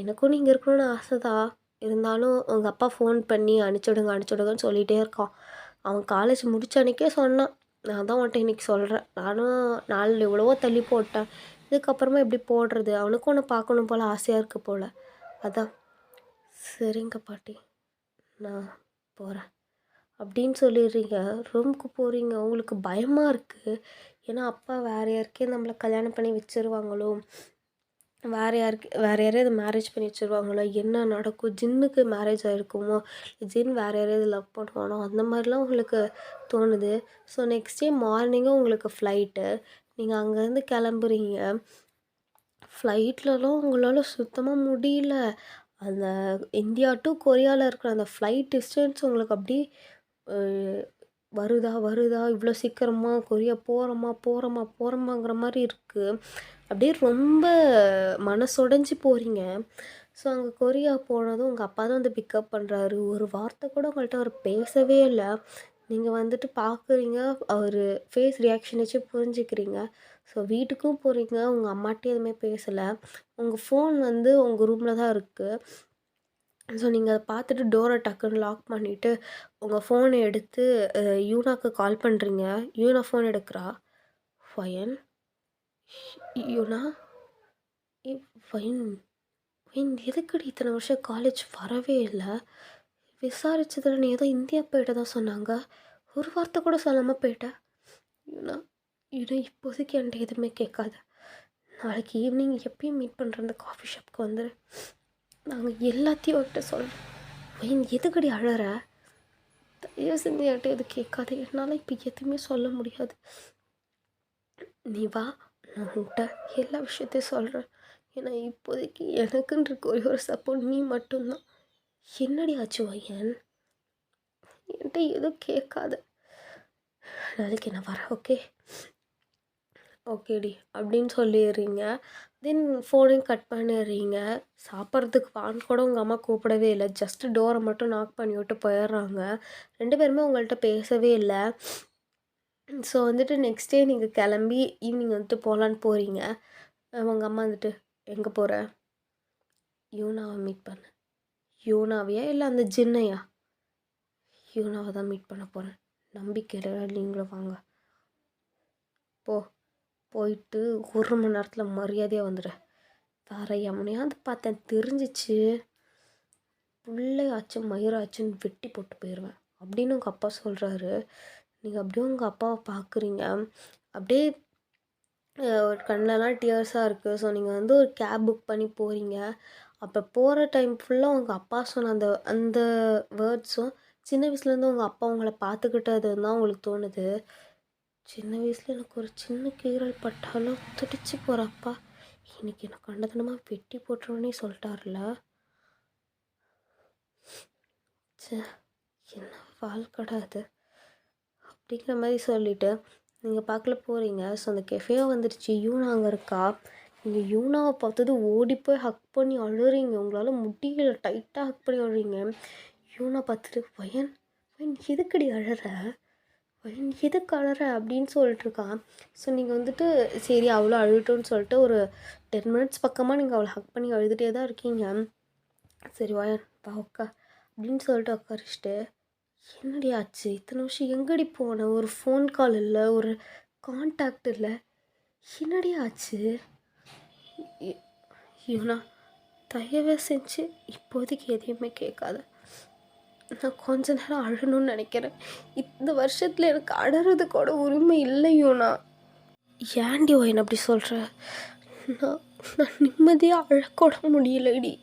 எனக்கும் நீங்கள் இருக்கணும்னு ஆசை தான், இருந்தாலும் உங்கள் அப்பா ஃபோன் பண்ணி அனுப்பிச்சுடுங்கன்னு சொல்லிகிட்டே இருக்கான். அவன் காலேஜ் முடித்த அன்றைக்கே சொன்னான். நான் தான் உன்ட்ட இன்றைக்கி சொல்கிறேன், நானும் நாள் எவ்வளவோ தள்ளி போட்டேன், இதுக்கப்புறமா எப்படி போடுறது, அவனுக்கும் ஒன்று பார்க்கணும் போல் ஆசையாக இருக்குது போல், அதான். சரிங்க பாட்டி, நான் போகிறேன் அப்படின்னு சொல்லிடுறீங்க. ரூமுக்கு போகிறீங்க. உங்களுக்கு பயமாக இருக்குது. ஏன்னா அப்பா வேறு யாருக்கே நம்மளை கல்யாணம் பண்ணி வச்சுருவாங்களோ, வேறு யாரையாவது மேரேஜ் பண்ணி வச்சுருவாங்களோ, என்ன நடக்கும், ஜின்னுக்கு மேரேஜ் ஆகிருக்குமோ, ஜின் வேறு யாரையாவது லவ் பண்ணுவானோ, அந்த மாதிரிலாம் உங்களுக்கு தோணுது. ஸோ நெக்ஸ்ட் டே மார்னிங்கும் உங்களுக்கு ஃப்ளைட்டு. நீங்கள் அங்கேருந்து கிளம்புறீங்க. ஃப்ளைட்லலாம் உங்களால் சுத்தமாக முடியல. அந்த இந்தியா டு கொரியாவில் இருக்கிற அந்த ஃப்ளைட் டிஸ்டன்ஸ் உங்களுக்கு அப்படியே வருதா வருதா இவ்வளோ சீக்கிரமா கொரியா போகிறோமாங்கிற மாதிரி இருக்குது. அப்படியே ரொம்ப மனசுடைஞ்சு போகிறீங்க. ஸோ அங்கே கொரியா போனதும் உங்கள் அப்பா தான் வந்து பிக்கப் பண்ணுறாரு. ஒரு வார்த்தை கூட உங்கள்கிட்ட அவர் பேசவே இல்லை. நீங்கள் வந்துட்டு பார்க்குறீங்க, அவர் ஃபேஸ் ரியாக்ஷன் வச்சு புரிஞ்சுக்கிறீங்க. ஸோ வீட்டுக்கும் போகிறீங்க, உங்கள் அம்மாட்டையும் எதுவுமே பேசலை. உங்கள் ஃபோன் வந்து உங்கள் ரூமில் தான் இருக்குது. ஸோ நீங்கள் அதை பார்த்துட்டு டோரை டக்குன்னு லாக் பண்ணிவிட்டு உங்கள் ஃபோனை எடுத்து யூனாக்கு கால் பண்ணுறீங்க. யூனா ஃபோன் எடுக்கிறா. ஃபயன், யூனா, ஃபைன் ஃபைன் எதுக்குடி இத்தனை வருஷம் காலேஜ் வரவே இல்லை? விசாரிச்சதில் நீ ஏதோ இந்தியா போயிட்ட தான் சொன்னாங்க. ஒரு வார்த்தை கூட சொல்லாமல் போயிட்டேன். யூனா, யூனா இப்போதைக்கு என்கிட்ட எதுவுமே கேட்காத. நாளைக்கு ஈவினிங் எப்பயும் மீட் பண்ணுற அந்த காஃபி ஷாப்க்கு வந்துடு. நாங்கள் எல்லாத்தையும் அவர்கிட்ட சொல்கிறேன். ஃபைன் எதுக்கடி அழற? தயவு செஞ்சு என்கிட்ட எது கேட்காத. என்னால் இப்போ எதுவுமே சொல்ல முடியாது. நீ வா, நான் உன்கிட்ட எல்லா விஷயத்தையும் சொல்கிறேன். ஏன்னா இப்போதைக்கு எனக்குன்னு இருக்க ஒரே ஒரு சப்போர்ட் நீ மட்டும்தான். என்னடி ஆச்சு வையன்? என்கிட்ட எதுவும் கேட்காத. நாளைக்கு நான் வரேன், ஓகே? ஓகேடி அப்படின்னு சொல்லிடுறீங்க. தென் ஃபோனையும் கட் பண்ணிடுறீங்க. சாப்பிட்றதுக்கு வான்னு கூட உங்கள் அம்மா கூப்பிடவே இல்லை. ஜஸ்ட்டு டோரை மட்டும் நாக் பண்ணி விட்டு போயிடுறாங்க. 2 பேருமே உங்கள்கிட்ட பேசவே இல்லை. ஸோ வந்துட்டு நெக்ஸ்ட் டே நீங்கள் கிளம்பி ஈவினிங் வந்துட்டு போகலான்னு போகிறீங்க. உங்கள் அம்மா வந்துட்டு எங்கே போகிற? யூனாவை மீட் பண்ண. யூனாவையா இல்லை அந்த ஜின்னையா? யூனாவை தான் மீட் பண்ண போகிறேன். நம்பிக்கையில் நீங்களும் வாங்க. போயிட்டு 1 மணி நேரத்தில் மரியாதையாக வந்துடு. வேறு எவனையாவது பார்த்தேன் தெரிஞ்சிச்சு, பிள்ளையாச்சும் மயிராச்சுன்னு வெட்டி போட்டு போயிடுவேன் அப்படின்னு உங்கள் அப்பா சொல்கிறாரு. நீங்கள் அப்படியே உங்கள் அப்பாவை பார்க்குறீங்க. அப்படியே கண்ணெலாம் டியர்ஸாக இருக்குது. ஸோ நீங்கள் வந்து ஒரு கேப் புக் பண்ணி போகிறீங்க. அப்போ போகிற டைம் ஃபுல்லாக உங்கள் அப்பா சொன்ன அந்த அந்த வேர்ட்ஸும் சின்ன வயசுலேருந்து உங்கள் அப்பா உங்களை பார்த்துக்கிட்டது தான் உங்களுக்கு தோணுது. சின்ன வயசில் எனக்கு ஒரு சின்ன கீறல் பட்டாலும் துடிச்சு போகிறப்பா, இன்னைக்கு எனக்கு கண்டதனமாக வெட்டி போட்டுருவோன்னே சொல்லிட்டார்ல. என்ன வாழ்க்கடா அது அப்படிங்கிற மாதிரி சொல்லிவிட்டு நீங்கள் பார்க்கல போகிறீங்க. ஸோ அந்த கெஃபேவை வந்துடுச்சு. யூனா அங்கே இருக்கா. நீங்கள் யூனாவை பார்த்தது ஓடி போய் ஹக் பண்ணி அழுறீங்க. உங்களால் முடியல, டைட்டாக ஹக் பண்ணி அழுறீங்க. யூனா பார்த்துட்டு வயன் வயன் எதுக்கடி அழற? வயன் எதுக்கு அழற அப்படின்னு சொல்லிட்டுருக்கான். ஸோ நீங்கள் வந்துட்டு சரி அவ்வளோ அழுட்டோன்னு சொல்லிட்டு ஒரு 10 மினிட்ஸ் பக்கமாக நீங்கள் அவளை ஹக் பண்ணி அழுதுகிட்டே தான் இருக்கீங்க. சரி வயன் வா உட்கா அப்படின்னு சொல்லிட்டு உட்காரிச்சிட்டு, என்னடி ஆச்சு இத்தனை வருஷம் எங்கடி போன? ஒரு ஃபோன் கால் இல்லை, ஒரு கான்டாக்ட் இல்லை, என்னடி ஆச்சு? யூனா தயவு செஞ்சு இப்போதைக்கு எதையுமே கேட்காத. நான் கொஞ்ச நேரம் அழணும்னு நினைக்கிறேன். இந்த வருஷத்தில் எனக்கு அழறது கூட உரிமை இல்லை யூனா. ஏன்டி என்ன அப்படி சொல்கிற? நான் நிம்மதியாக அழக்கூட முடியலடி.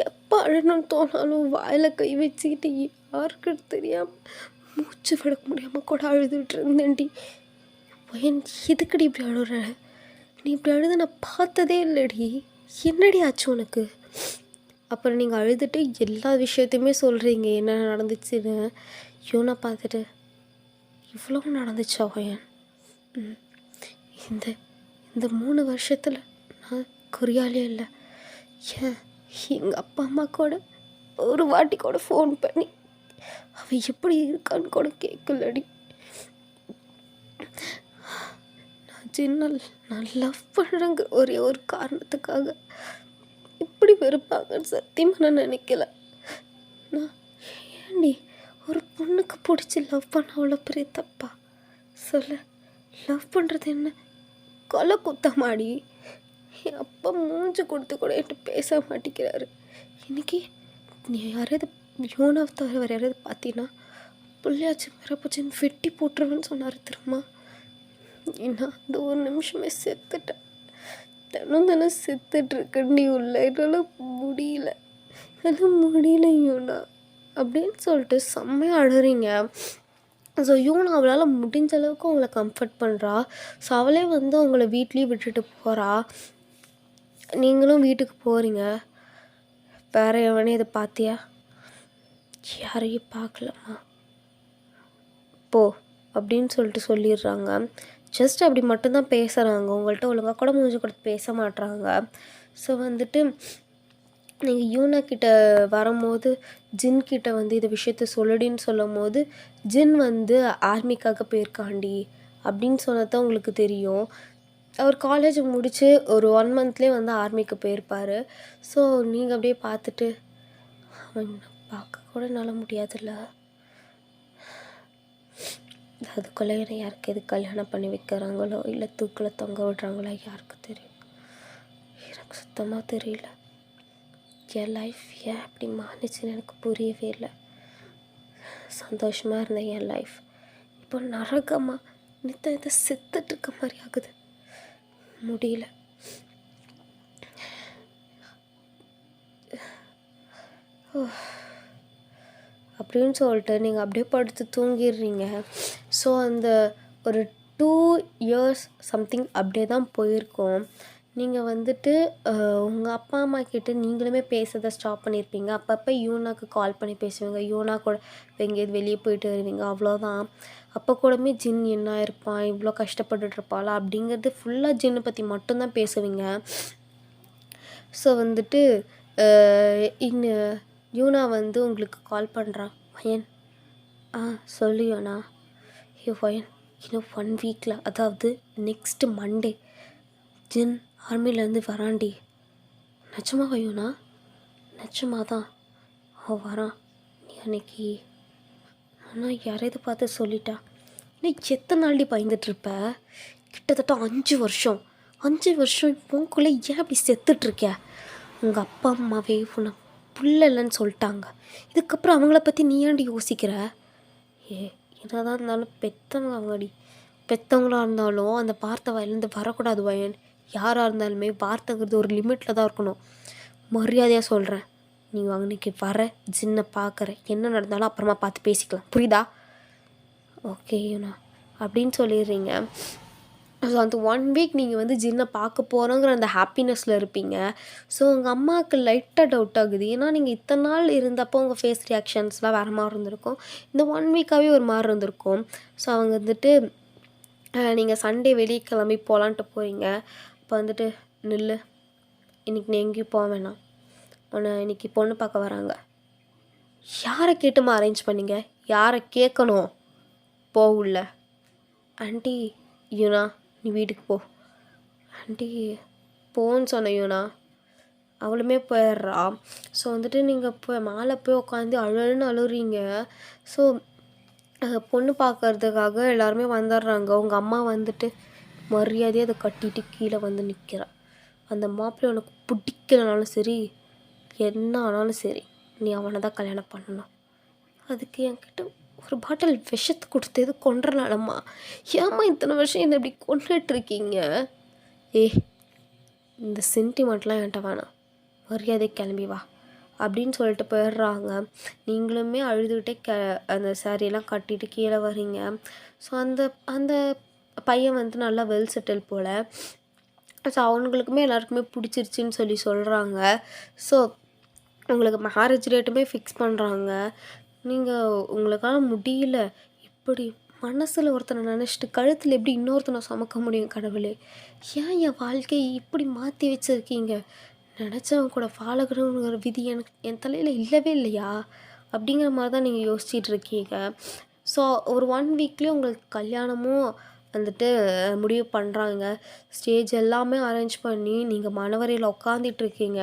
எப்போ அழணும்னு தோணாலும் வாயில் கை வச்சுக்கிட்டு யாருக்கு தெரியாமல் மூச்சு விட முடியாமல் கூட அழுதுகிட்டு இருந்தேன்டி. என் எதுக்கடி இப்படி அழுற? நீ இப்படி அழுத நான் பார்த்ததே இல்லைடி. என்னடி ஆச்சு உனக்கு? அப்புறம் நீங்கள் அழுதுட்டு எல்லா விஷயத்தையுமே சொல்கிறீங்க என்ன நடந்துச்சுன்னு. யூனா பார்த்துட்டு இவ்வளோ நடந்துச்சா வயன்? இந்த இந்த 3 வருஷத்தில் நான் கொரியாலே இல்லை. ஏன் எங்கள் அப்பா அம்மா கூட ஒரு வாட்டி கூட ஃபோன் பண்ணி அவள் எப்படி இருக்கான்னு கூட கேட்கலடி. நான் லவ் பண்ணுறேங்க ஒரே ஒரு காரணத்துக்காக இப்படி வெறுப்பாங்கன்னு சத்தியமாக நான் நினைக்கல. நான் ஏன்டி ஒரு பொண்ணுக்கு பிடிச்சி லவ் பண்ண அவ்வளோ பெரிய தப்பா? சொல்ல, லவ் பண்ணுறது என்ன கொலை குத்தமாடி? என் அப்பா மூஞ்சி கொடுத்து கூட என்கிட்ட பேச மாட்டேங்கிறாரு. இன்னைக்கு நீ யாரையாவது யூனாவை தவிர வேறு யாராவது பார்த்தீங்கன்னா புள்ளையாச்சு மரப்போச்சுன்னு வெட்டி போட்டுருவேன்னு சொன்னார் திரும்ப. நான் அந்த ஒரு நிமிஷமே செத்துட்டேன். தினம் செத்துட்ருக்கண்டி உள்ள. என்னால் முடியல யூனா அப்படின்னு சொல்லிட்டு செம்மையாக அழுறீங்க. ஸோ யூனா அவளால் முடிஞ்ச அளவுக்கு அவங்கள கம்ஃபர்ட் பண்ணுறா. ஸோ அவளே வந்து அவங்கள வீட்லேயும் விட்டுட்டு போகிறா. நீங்களும் வீட்டுக்கு போகிறீங்க. வேற எவனே இதை பார்த்தியா? யாரையும் பார்க்கலம்மா, போ அப்படின்னு சொல்லிட்டு சொல்லிடுறாங்க. ஜஸ்ட் அப்படி மட்டும்தான் பேசுகிறாங்க, உங்கள்கிட்ட ஒழுங்காக கூட மூஞ்சி கொடுத்து பேச மாட்றாங்க. ஸோ வந்துட்டு நீங்கள் யூனா கிட்ட வரும்போது ஜின் கிட்ட வந்து இந்த விஷயத்த சொல்லுடின்னு சொல்லும் போது ஜின் வந்து ஆர்மிக்காக போயிருக்காண்டி அப்படின்னு சொன்னதான் உங்களுக்கு தெரியும். அவர் காலேஜ் முடித்து ஒரு 1 மந்த்லேயே வந்து ஆர்மிக்கு போயிருப்பார். ஸோ நீங்கள் அப்படியே பார்த்துட்டு அவன் பார்க்க கூட என்னால் முடியாதுல்ல, அதுக்குள்ளே யாருக்கு எது கல்யாணம் பண்ணி வைக்கிறாங்களோ இல்லை தூக்கில் தொங்க விடுறாங்களோ யாருக்கு தெரியும். எனக்கு சுத்தமாக தெரியல. என் லைஃப் ஏன் அப்படி மாறிச்சுன்னு எனக்கு புரியவே இல்லை. சந்தோஷமாக இருந்தேன் என் லைஃப் இப்போ நரகமாக நித்த இதை செத்துட்டு இருக்க மாதிரி ஆகுது. முடியல. அப்படின்னு சொல்லிட்டு நீங்கள் அப்படியே படுத்து தூங்கிடுறீங்க. ஸோ அந்த ஒரு 2 இயர்ஸ் சம்திங் அப்படியே தான் போயிருக்கோம். நீங்கள் வந்துட்டு உங்கள் அப்பா அம்மா கிட்ட நீங்களுமே பேசுறதை ஸ்டாப் பண்ணியிருப்பீங்க. அப்பப்போ யூனாக்கு கால் பண்ணி பேசுவீங்க, யூனா கூட எங்கேயாவது வெளியே போயிட்டு வருவீங்க, அவ்வளோதான். அப்போ கூடமே ஜின் என்ன இருப்பான், இவ்வளோ கஷ்டப்பட்டுட்ருப்பாளா அப்படிங்கிறது ஃபுல்லாக ஜின்னை பற்றி மட்டும்தான் பேசுவீங்க. ஸோ வந்துட்டு இன்னும் யூனா வந்து உங்களுக்கு கால் பண்ணுறான். வயன், சொல்லு யூனா. வயன், இன்னும் 1 வீக்கில், அதாவது நெக்ஸ்ட் மண்டே ஜின் ஆர்மிலேருந்து வரான்டி. நிஜமாக யூனா? நிஜமாக தான் அவன் வரான். நீ அன்னைக்கு ஆனால் யாரையாவது பார்த்து சொல்லிட்டா. நீ எத்தனை நாள்டி பயந்துட்டுருப்ப? கிட்டத்தட்ட 5 வருஷம். 5 வருஷம் உனக்குள்ளே ஏன் அப்படி செத்துட்ருக்க? உங்கள் அப்பா அம்மாவே உன்னை புள்ள இல்லைன்னு சொல்லிட்டாங்க. இதுக்கப்புறம் அவங்கள பற்றி நீ ஏன்டி யோசிக்கிற? என்னதான் இருந்தாலும் பெற்றவங்க அவங்கடி. பெற்றவங்களாக இருந்தாலும் அந்த வார்த்தை வாயிலேருந்து வரக்கூடாது வயன். யாராக இருந்தாலுமே வார்த்தைங்கிறது ஒரு லிமிட்டில் தான் இருக்கணும். மரியாதையாக சொல்கிறேன். நீ அன்னைக்கு வர ஜின்னை பார்க்குற, என்ன நடந்தாலும் அப்புறமா பார்த்து பேசிக்கலாம், புரியுதா? ஓகே யூனா அப்படின்னு சொல்லிடுறீங்க. ஸோ அந்த 1 வீக் நீங்கள் வந்து ஜின்னை பார்க்க போகிறோங்கிற அந்த ஹாப்பினஸில் இருப்பீங்க. ஸோ உங்கள் அம்மாவுக்கு லைட்டாக டவுட் ஆகுது. ஏன்னா நீங்கள் இத்தனை நாள் இருந்தப்போ உங்கள் ஃபேஸ் ரியாக்ஷன்ஸ்லாம் வேறு மாதிரி இருந்திருக்கும். இந்த 1 வீக்காகவே ஒரு மாதிரி இருந்திருக்கும். ஸோ அவங்க வந்துட்டு நீங்கள் சண்டே வெளியே கிளம்பி போகலான்ட்டு போகிறீங்க. அப்போ வந்துட்டு நில்லு, இன்றைக்கி நீ எங்கேயும் போக வேணாம், உன்னை இன்றைக்கி பொண்ணு பார்க்க வராங்க. யாரை கேட்டுமா அரேஞ்ச் பண்ணிங்க? யாரை கேட்கணும்? உள்ள ஆண்டி. யூனா நீ வீட்டுக்கு போ. ஆண்டி போன்னு சொன்ன யூனா. அவளுமே போயிடுறா. ஸோ வந்துட்டு நீங்கள் போய் மேலே போய் உட்காந்து அழுன்னு அழுறீங்க. ஸோ பொண்ணு பார்க்கறதுக்காக எல்லாருமே வந்துடுறாங்க. உங்கள் அம்மா வந்துட்டு மரியாதையாக அதை கட்டிட்டு கீழே வந்து நிற்கிறா. அந்த மாப்பிள்ளை உனக்கு பிடிக்கலனாலும் சரி, என்ன ஆனாலும் சரி, நீ அவனை தான் கல்யாணம் பண்ணணும். அதுக்கு என்கிட்ட ஒரு பாட்டில் விஷத்தை கொடுத்து எது கொண்டுறலாம்மா. ஏம்மா இத்தனை வருஷம் என்னை இப்படி கொண்டுட்ருக்கீங்க? இந்த சென்டிமெண்ட்லாம் என்கிட்ட வேணாம், மரியாதை கிளம்பி வா அப்படின்னு சொல்லிட்டு போயிடுறாங்க. நீங்களுமே அழுதுகிட்டே அந்த சாரியெல்லாம் கட்டிட்டு கீழே வரீங்க. ஸோ அந்த அந்த பையன் வந்து நல்லா வெல் செட்டில் போல். ஸோ அவங்களுக்குமே எல்லாருக்குமே பிடிச்சிருச்சின்னு சொல்லி சொல்கிறாங்க. ஸோ உங்களுக்கு மேரேஜ் டேட்டுமே ஃபிக்ஸ் பண்ணுறாங்க. நீங்கள் உங்களுக்கான முடியல, இப்படி மனசில் ஒருத்தனை நினச்சிட்டு கழுத்தில் எப்படி இன்னொருத்தனை சுமக்க முடியும்? கடவுளே, ஏன் என் வாழ்க்கையை இப்படி மாற்றி வச்சுருக்கீங்க? நினச்சவங்க கூட வாழகணுங்கிற விதி எனக்கு என் தலையில் இல்லவே இல்லையா? அப்படிங்கிற மாதிரி தான் நீங்கள் யோசிச்சுட்டு இருக்கீங்க. ஸோ ஒரு 1 வீக்லேயே உங்களுக்கு கல்யாணமும் வந்துட்டு முடிவு பண்ணுறாங்க. ஸ்டேஜ் எல்லாமே அரேஞ்ச் பண்ணி நீங்கள் மணவரையில் உட்காந்துட்ருக்கீங்க.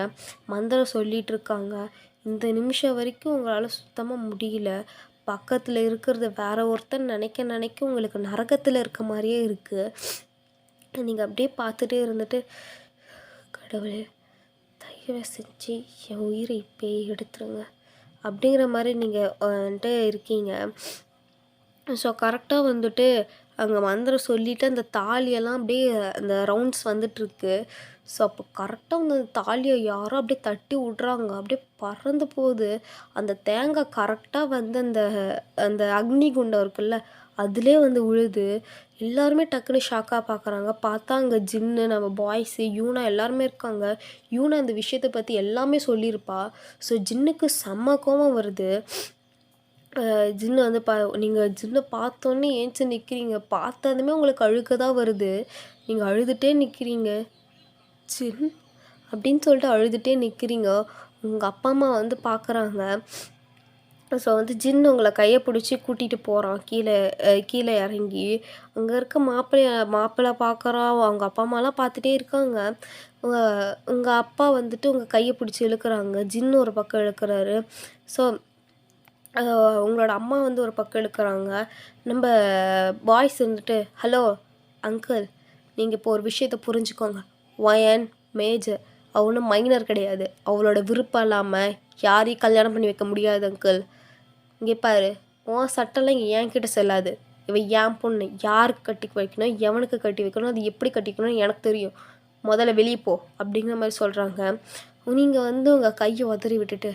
மந்திரம் சொல்லிகிட்ருக்காங்க. இந்த நிமிஷம் வரைக்கும் உங்களால் சுத்தமாக முடியல. பக்கத்தில் இருக்கிறது வேற ஒருத்தன் நினைக்க உங்களுக்கு நரகத்தில் இருக்க மாதிரியே இருக்குது. நீங்கள் அப்படியே பார்த்துட்டே இருந்துட்டு, கடவுளே தயவு செஞ்சு என் உயிரை இப்போயே எடுத்துருங்க அப்படிங்கிற மாதிரி நீங்கள் வந்துட்டு இருக்கீங்க. ஸோ கரெக்டாக வந்துட்டு அங்கே மந்திரம் சொல்லிவிட்டு அந்த தாலியெல்லாம் அப்படியே அந்த ரவுண்ட்ஸ் வந்துட்டுருக்கு. ஸோ அப்போ கரெக்டாக அந்த தாலியை யாரோ அப்படியே தட்டி விட்றாங்க. அப்படியே பறந்து போகுது. அந்த தேங்காய் கரெக்டாக வந்து அந்த அந்த அக்னி குண்டம் இருக்குல்ல, அதிலே வந்து விழுது. எல்லாருமே டக்குன்னு ஷாக்காக பார்க்குறாங்க. பார்த்தா அங்கே ஜின்னு, நம்ம பாய்ஸு, யூனா எல்லாருமே இருக்காங்க. யூனா இந்த விஷயத்த பற்றி எல்லாமே சொல்லியிருப்பா. ஸோ ஜின்னுக்கு செம்ம கோவம் வருது. ஜின்னு வந்து நீங்கள் ஜின்னை பார்த்தோன்னே ஏந்திச்சு நிற்கிறீங்க. பார்த்ததுமே உங்களுக்கு அழுக தான் வருது. நீங்கள் அழுதுகிட்டே நிற்கிறீங்க. ஜின் அப்படின்னு சொல்லிட்டு அழுதுகிட்டே நிற்கிறீங்க. உங்கள் அப்பா அம்மா வந்து பார்க்குறாங்க. ஸோ வந்து ஜின் உங்களை கையை பிடிச்சி கூட்டிகிட்டு போகிறான் கீழே இறங்கி. அங்கே இருக்க மாப்பிள்ளை பார்க்குறான். அவங்க அப்பா அம்மாலாம் பார்த்துட்டே இருக்காங்க. உங்கள் அப்பா வந்துட்டு உங்கள் கையை பிடிச்சி இழுக்கிறாங்க. ஜின் ஒரு பக்கம் இழுக்கிறாரு. ஸோ உங்களோட அம்மா வந்து ஒரு பக்கம் இழுக்கிறாங்க. நம்ம பாய்ஸ் வந்துட்டு, ஹலோ அங்கிள், நீங்கள் இப்போ ஒரு விஷயத்தை புரிஞ்சுக்கோங்க. வயன் மேஜர் அவள் ஒன்றும் மைனர் கிடையாது. அவளோட விருப்பம் இல்லாமல் யாரையும் கல்யாணம் பண்ணி வைக்க முடியாது அங்கிள். இங்கே பாரு, உன் சட்டம்லாம் இங்கே என்கிட்ட செல்லாது. இவன் என் பொண்ணு. யாருக்கு கட்டி வைக்கணும், எவனுக்கு கட்டி வைக்கணும், அது எப்படி கட்டிக்கணும்னு எனக்கு தெரியும். முதல்ல வெளியே போ அப்படிங்கிற மாதிரி சொல்கிறாங்க. நீங்கள் வந்து உங்கள் கையை உதறி விட்டுட்டு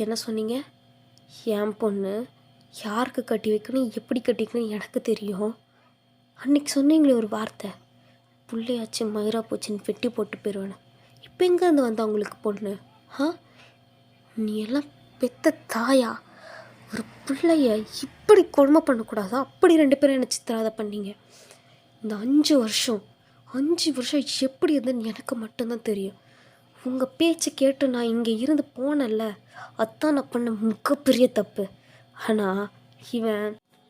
என்ன சொன்னீங்க? என் பொண்ணு யாருக்கு கட்டி வைக்கணும், எப்படி கட்டிக்கணும் எனக்கு தெரியும். அன்றைக்கி சொன்னீங்களே ஒரு வார்த்தை, புள்ளையாச்சு மயிரா போச்சுன்னு வெட்டி போட்டு போயிடுவேன்னு. இப்போ எங்கேருந்து வந்தா உங்களுக்கு பொண்ணு? நீ எல்லாம் பெத்த தாயா? ஒரு பிள்ளைய இப்படி கொடுமை பண்ணக்கூடாதா? அப்படி 2 பேரும் என்ன சித்திராத பண்ணீங்க. இந்த 5 வருஷம் எப்படி இருந்ததுன்னு எனக்கு மட்டும்தான் தெரியும். உங்கள் பேச்சு கேட்டு நான் இங்கே இருந்து போனேன்ல, அதான் நான் பண்ண மிகப்பெரிய தப்பு. ஆனால்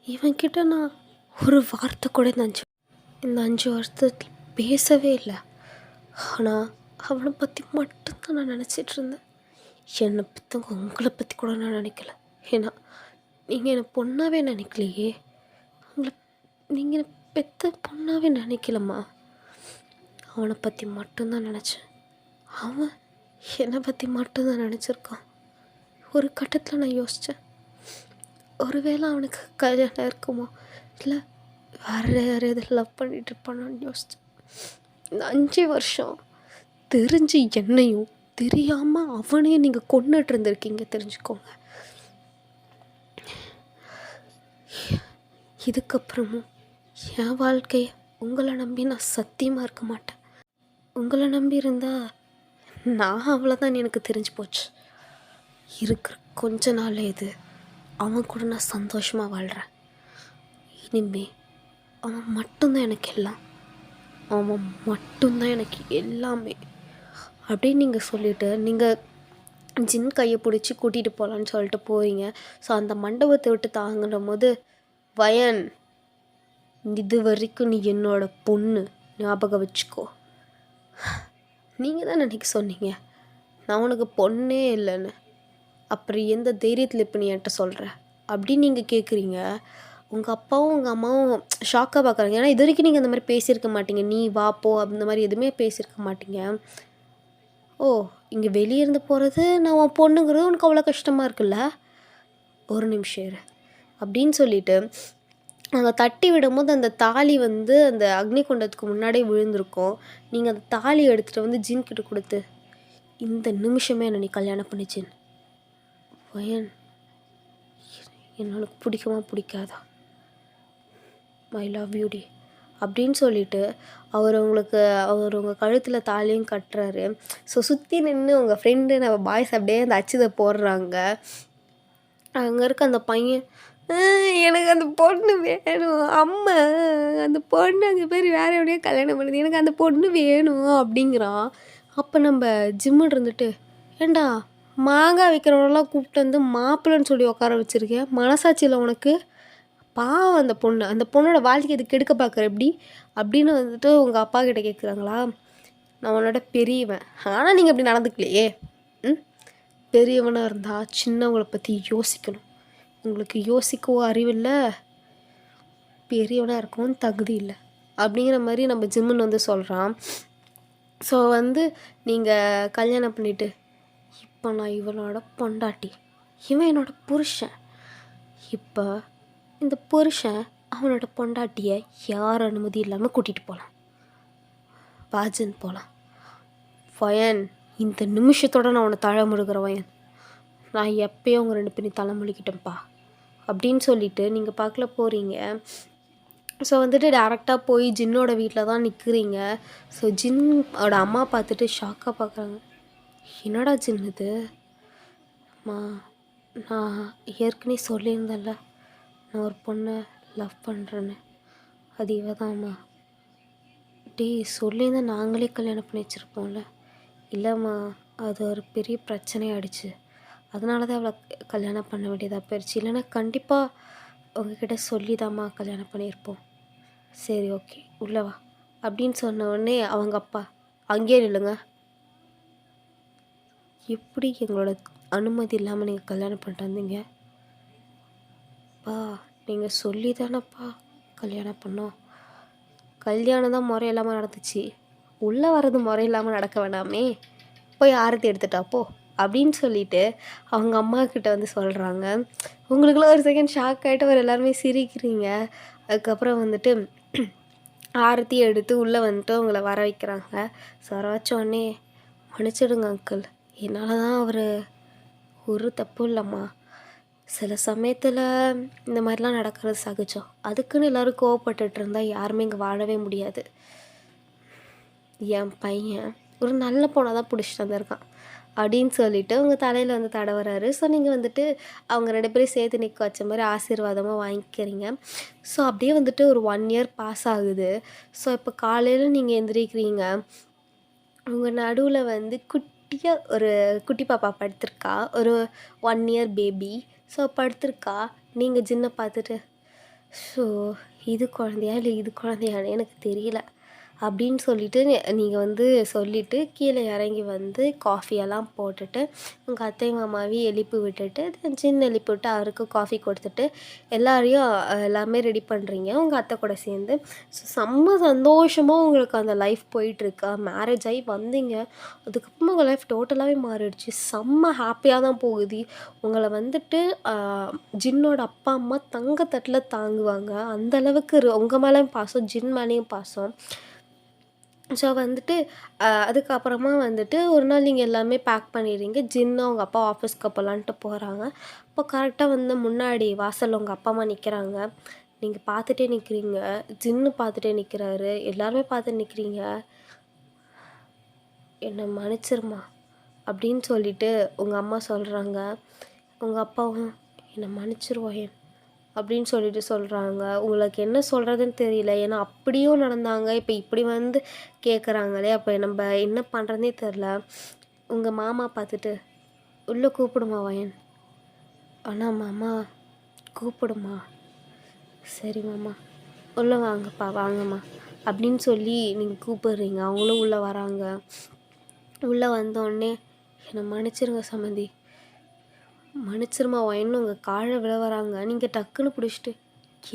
இவன்கிட்ட நான் ஒரு வார்த்தை கூட இந்த 5 வருஷத்தில் பேசவே இல்லை. ஆனால் அவனை பற்றி மட்டும்தான் நான் நினச்சிட்டு இருந்தேன். என்னை பற்றவங்க உங்களை பற்றி கூட நான் நினைக்கல. ஏன்னா நீங்கள் என்னை பொண்ணாகவே நினைக்கலையே. நீங்கள் என்னை பெத்த பொண்ணாகவே நினைக்கலம்மா. அவனை பற்றி மட்டும்தான் நினச்சேன். அவன் என்னை பற்றி மட்டும்தான் நினச்சிருக்கான். ஒரு கட்டத்தில் நான் யோசித்தேன், ஒருவேளை அவனுக்கு கல்யாணம் இருக்குமோ, இல்லை வேறு எதில் லவ் பண்ணிட்டு இருப்பானான்னு யோசித்தேன். இந்த 5 வருஷம் தெரிஞ்சு என்னையும் தெரியாமல் அவனையும் நீங்கள் கொண்டுட்டு இருந்திருக்கீங்க. தெரிஞ்சுக்கோங்க. இதுக்கப்புறமும் என் வாழ்க்கையை உங்களை நம்பி நான் சத்தியமாக இருக்க மாட்டேன். உங்களை நம்பி இருந்தால் நான் அவ்வளோதான் எனக்கு தெரிஞ்சு போச்சு. இருக்கிற கொஞ்ச நாள் இது அவன் கூட நான் சந்தோஷமாக வாழ்கிறேன். இனிமே அவன் மட்டும்தான் எனக்கு எல்லாம். அவன் மட்டும்தான் எனக்கு எல்லாமே அப்படின்னு நீங்கள் சொல்லிவிட்டு நீங்கள் ஜின் கையை பிடிச்சி கூட்டிகிட்டு போகலான்னு சொல்லிட்டு போகிறீங்க. ஸோ அந்த மண்டபத்தை விட்டு தாங்கின போது, வயன், இது வரைக்கும் நீ என்னோட பொண்ணு, ஞாபகம் வச்சுக்கோ. நீங்கள் தான் அன்றைக்கி சொன்னீங்க நான் உனக்கு பொண்ணே இல்லைன்னு. அப்புறம் எந்த தைரியத்தில் இப்போ நீ என்கிட்ட சொல்கிற அப்படின்னு நீங்கள் கேட்குறீங்க. உங்கள் அப்பாவும் உங்கள் அம்மாவும் ஷாக்காக பார்க்குறாங்க. ஏன்னா இது வரைக்கும் நீங்கள் அந்த மாதிரி பேசியிருக்க மாட்டீங்க. நீ வா போ அந்த மாதிரி எதுவுமே பேசியிருக்க மாட்டீங்க. ஓ, இங்கே வெளியே இருந்து போகிறது நான் உன் பொண்ணுங்கிறது உனக்கு அவ்வளோ கஷ்டமாக இருக்குல்ல? ஒரு நிமிஷம் இரு அப்படின்னு சொல்லிட்டு நாங்கள் தட்டி விடும்போது அந்த தாலி வந்து அந்த அக்னி குண்டத்துக்கு முன்னாடியே விழுந்திருக்கும். நீங்கள் அந்த தாலி எடுத்துகிட்டு வந்து ஜின்கிட்ட கொடுத்து, இந்த நிமிஷமே என்னை நீ கல்யாணம் பண்ணிச்சின். வயன், என்னோட பிடிக்குமா பிடிக்காதா? ஐ லவ் யூ டி அப்படின்னு சொல்லிட்டு அவர் உங்கள் கழுத்தில் தாலியும் கட்டுறாரு. ஸோ சுற்றி நின்று உங்கள் ஃப்ரெண்டு நம்ம பாய்ஸ் அப்படியே அந்த அச்சுதை போடுறாங்க. அங்கே இருக்க அந்த பையன், எனக்கு அந்த பொண்ணு வேணும் அம்மா, அந்த பொண்ணு அங்கே பேர் வேறு எப்படியோ கல்யாணம் பண்ணுது, எனக்கு அந்த பொண்ணு வேணும் அப்படிங்கிறான். அப்போ நம்ம ஜிம்முன்னு இருந்துட்டு, ஏண்டா மாங்காய் விற்கிறவனெல்லாம் கூப்பிட்டு வந்து மாப்பிள்ளைன்னு சொல்லி உட்கார வச்சுருக்கேன், மனசாட்சியில் உனக்கு? பாவம் அந்த பொண்ணோட வாழ்க்கை இது கெடுக்க பார்க்குற எப்படி அப்படின்னு வந்துட்டு உங்கள் அப்பா கிட்ட கேட்குறாங்களா? நான் உன்னோட பெரியவன், ஆனால் நீங்கள் அப்படி நடந்துக்கலையே. பெரியவனாக இருந்தால் சின்னவங்களை பற்றி யோசிக்கணும். உங்களுக்கு யோசிக்கவோ அறிவில்லை, பெரியவனாக இருக்கவும் தகுதி இல்லை அப்படிங்கிற மாதிரி நம்ம ஜிம்முன்னு வந்து சொல்கிறான். ஸோ வந்து நீங்கள் கல்யாணம் பண்ணிவிட்டு, இப்போ நான் இவனோட பொண்டாட்டி, இவன் என்னோட புருஷன். இப்போ இந்த புருஷன் அவனோட பொண்டாட்டியை யார் அனுமதி இல்லாமல் கூட்டிகிட்டு போகலாம், பாஜன் போகலாம். வயன், இந்த நிமிஷத்தோடு நான் அவனை தழமுழுகிற வயன், நான் எப்போயும் அவங்க 2 பேரையும் தலைமுழுக்கிட்டேன்ப்பா அப்படின்னு சொல்லிவிட்டு நீங்கள் பார்க்கல போகிறீங்க. ஸோ வந்துட்டு டேரெக்டாக போய் ஜின்னோட வீட்டில் தான் நிற்கிறீங்க. ஸோ ஜின்னோட அம்மா பார்த்துட்டு ஷாக்காக பார்க்குறாங்க. என்னடா ஜின் இது? அம்மா, நான் ஏற்கனவே சொல்லியிருந்தேன்ல, நான் ஒரு பொண்ணை லவ் பண்ணுறேன்னு. அது இவ தான்ம்மா. டேய், சொல்லியிருந்தா நாங்களே கல்யாணம் பண்ணி வச்சுருப்போம்ல. இல்லைம்மா, அது ஒரு பெரிய பிரச்சனையாயிடுச்சு, அதனால தான் அவளை கல்யாணம் பண்ண வேண்டியதாக போயிடுச்சு. இல்லைன்னா கண்டிப்பாக உங்ககிட்ட சொல்லி தாம்மா கல்யாணம் பண்ணியிருப்போம். சரி, ஓகே, உள்ளே வா அப்படின்னு சொன்ன உடனே அவங்க அப்பா, அங்கேயே நில்லுங்க. எப்படி எங்களோட அனுமதி இல்லாமல் நீங்கள் கல்யாணம் பண்ணிட்டு வந்தீங்க? நீங்கள் சொல்லி தானேப்பா கல்யாணம் பண்ணோம். கல்யாணம் தான் முறை இல்லாமல் நடந்துச்சு, உள்ளே வர்றது முறை இல்லாமல் நடக்க வேணாமே, போய் ஆரத்தி எடுத்துட்டாப்போ அப்படின்னு சொல்லிட்டு அவங்க அம்மா கிட்ட வந்து சொல்கிறாங்க. உங்களுக்குலாம் ஒரு செகண்ட் ஷாக் ஆகிட்டு ஒரு எல்லாருமே சிரிக்கிறீங்க. அதுக்கப்புறம் வந்துட்டு ஆரத்தி எடுத்து உள்ளே வந்துட்டு அவங்கள வர வைக்கிறாங்க. ஸோ வர வச்சோடனே, மன்னிச்சிடுங்க அங்கிள், என்னால் தான் அவர் ஒரு தப்பும் இல்லைம்மா. சில சமயத்தில் இந்த மாதிரிலாம் நடக்கிறது சகஜம். அதுக்குன்னு எல்லோரும் கோவப்பட்டுட்டு இருந்தால் யாருமே இங்கே வாழவே முடியாது. என் பையன் ஒரு நல்ல பொண்ணை தான் பிடிச்சிட்டு வந்திருக்கான் அப்படின்னு சொல்லிட்டு அவங்க தலையில் வந்து தடவுறாரு. ஸோ நீங்கள் வந்துட்டு அவங்க 2 பேரும் சேர்த்து நிற்க வச்ச மாதிரி ஆசீர்வாதமாக வாங்கிக்கிறீங்க. ஸோ அப்படியே வந்துட்டு ஒரு 1 இயர் பாஸ் ஆகுது. ஸோ இப்போ காலையில் நீங்கள் எந்திரிக்கிறீங்க. உங்கள் நடுவில் வந்து குட்டியாக ஒரு குட்டி பாப்பா படுத்திருக்கா, ஒரு 1 இயர் பேபி. ஸோ படுத்திருக்கா. நீங்கள் ஜின்னை பார்த்துட்டு, ஸோ இது குழந்தையா இல்லை இது குழந்தையான்னு எனக்கு தெரியல அப்படின்னு சொல்லிவிட்டு நீங்கள் வந்து சொல்லிவிட்டு கீழே இறங்கி வந்து காஃபியெல்லாம் போட்டுட்டு உங்கள் அத்தை மாமாவையும் எழுப்பி விட்டுட்டு ஜின் எழுப்பி விட்டு அவருக்கு காஃபி கொடுத்துட்டு எல்லாமே ரெடி பண்ணுறீங்க உங்கள் அத்தை கூட சேர்ந்து. ஸோ செம்ம சந்தோஷமாக உங்களுக்கு அந்த லைஃப் போயிட்டுருக்கா. மேரேஜ் ஆகி வந்தீங்க, அதுக்கப்புறமா உங்கள் லைஃப் டோட்டலாகவே மாறிடுச்சு. செம்ம ஹாப்பியாக தான் போகுது. உங்களை வந்துட்டு ஜின்னோட அப்பா அம்மா தங்கத்தட்டில் தாங்குவாங்க. அந்தளவுக்கு உங்கள் மேலேயும் பாசம், ஜின் மேலேயும் பாசம். ஸோ வந்துட்டு அதுக்கப்புறமா வந்துட்டு ஒரு நாள் நீங்கள் எல்லாமே பேக் பண்ணிடுறீங்க. ஜின்னு அவங்க அப்பா ஆஃபீஸ்க்கு போகலான்ட்டு போகிறாங்க. இப்போ கரெக்டாக வந்து முன்னாடி வாசலில் உங்கள் அப்பா அம்மா நிற்கிறாங்க. நீங்கள் பார்த்துட்டே நிற்கிறீங்க, ஜின்னு பார்த்துட்டே நிற்கிறாரு, எல்லாருமே பார்த்து நிற்கிறீங்க. என்னை மன்னிச்சிருமா அப்படின்னு சொல்லிட்டு உங்கள் அம்மா சொல்கிறாங்க. உங்கள் அப்பாவும் என்னை மன்னிச்சிருவாயேன் அப்படின்னு சொல்லிட்டு சொல்கிறாங்க. உங்களுக்கு என்ன சொல்கிறதுன்னு தெரியல. ஏன்னா அப்படியும் நடந்தாங்க, இப்போ இப்படி வந்து கேட்குறாங்களே, அப்போ நம்ம என்ன பண்ணுறதுனே தெரில. உங்கள் மாமா பார்த்துட்டு, உள்ளே கூப்பிடுமா வயன்? ஆனால் மாமா கூப்பிடுமா? சரி மாமா, உள்ளே வாங்கப்பா, வாங்கம்மா அப்படின்னு சொல்லி நீங்கள் கூப்பிடுறீங்க. அவங்களும் உள்ளே வராங்க. உள்ளே வந்தோடனே, என்னை மன்னிச்சிருங்க சம்மந்தி, மன்னிச்சிருமா வயன்னு உங்கள் காலை விழ வராங்க. நீங்கள் டக்குன்னு பிடிச்சிட்டு,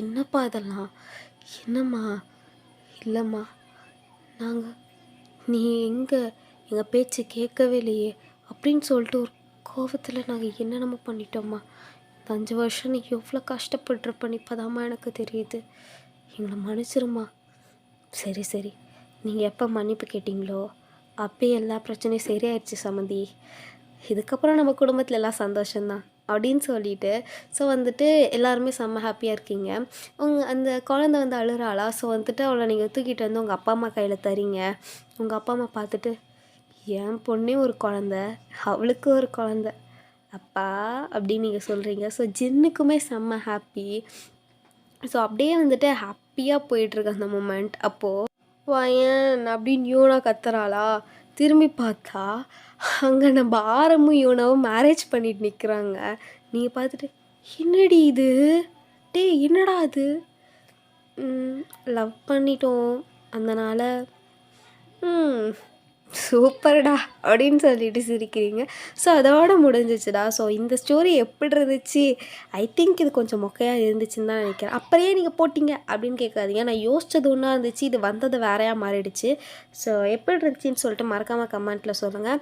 என்னப்பா இதெல்லாம், என்னம்மா? இல்லைம்மா, நீ எங்கள் பேச்சு கேட்கவே இல்லையே அப்படின்னு சொல்லிட்டு ஒரு கோபத்தில் நாங்கள் என்னென்னமோ பண்ணிட்டோம்மா. 5 வருஷம் நீ எவ்வளோ கஷ்டப்பட்டுருப்பேன்னு இப்போதாம்மா எனக்கு தெரியுது. எங்களை மன்னிச்சிருமா. சரி சரி, நீங்கள் எப்போ மன்னிப்பு கேட்டிங்களோ அப்போயே எல்லா பிரச்சனையும் சரியாயிடுச்சு சம்மந்தி. இதுக்கப்புறம் நம்ம குடும்பத்தில் எல்லாம் சந்தோஷம்தான் அப்படின்னு சொல்லிட்டு ஸோ வந்துட்டு எல்லாருமே செம்ம ஹாப்பியாக இருக்கீங்க. அந்த குழந்தை வந்து அழுறாளா. ஸோ வந்துட்டு அவளை நீங்கள் தூக்கிட்டு வந்து உங்கள் அப்பா அம்மா கையில் தரீங்க. உங்கள் அப்பா அம்மா பார்த்துட்டு, என் பொண்ணே ஒரு குழந்த, அவளுக்கு ஒரு குழந்த அப்பா அப்படின்னு நீங்கள் சொல்கிறீங்க. ஸோ ஜின்னுக்குமே செம்ம ஹாப்பி. ஸோ அப்படியே வந்துட்டு ஹாப்பியாக போயிட்டுருக்கு அந்த மூமெண்ட். அப்போது வயன் அப்படின்னு யூனா கத்துறாளா. திரும்பி பார்த்தா அங்கே நம்ம ஆரமும் யூனாவும் மேரேஜ் பண்ணிட்டு நிற்கிறாங்க. நீங்கள் பார்த்துட்டு, என்னடி இது, டே என்னடா அது, லவ் பண்ணிட்டோம் அதனால் சூப்பர்டா அப்படின்னு சொல்லிட்டு சிரிக்கிறீங்க. ஸோ அதோட முடிஞ்சிச்சுடா. ஸோ இந்த ஸ்டோரி எப்படி இருந்துச்சு? ஐ திங்க் இது கொஞ்சம் மொக்கையாக இருந்துச்சுன்னு தான் நினைக்கிறேன். அப்படியே நீங்கள் போட்டிங்க அப்படின்னு கேட்காதீங்க. நான் யோசிச்சது ஒன்றா இருந்துச்சு, இது வந்தது வேறையாக மாறிடுச்சு. ஸோ எப்படி இருந்துச்சுன்னு சொல்லிட்டு மறக்காமல் கமெண்ட்டில் சொல்லுங்கள்.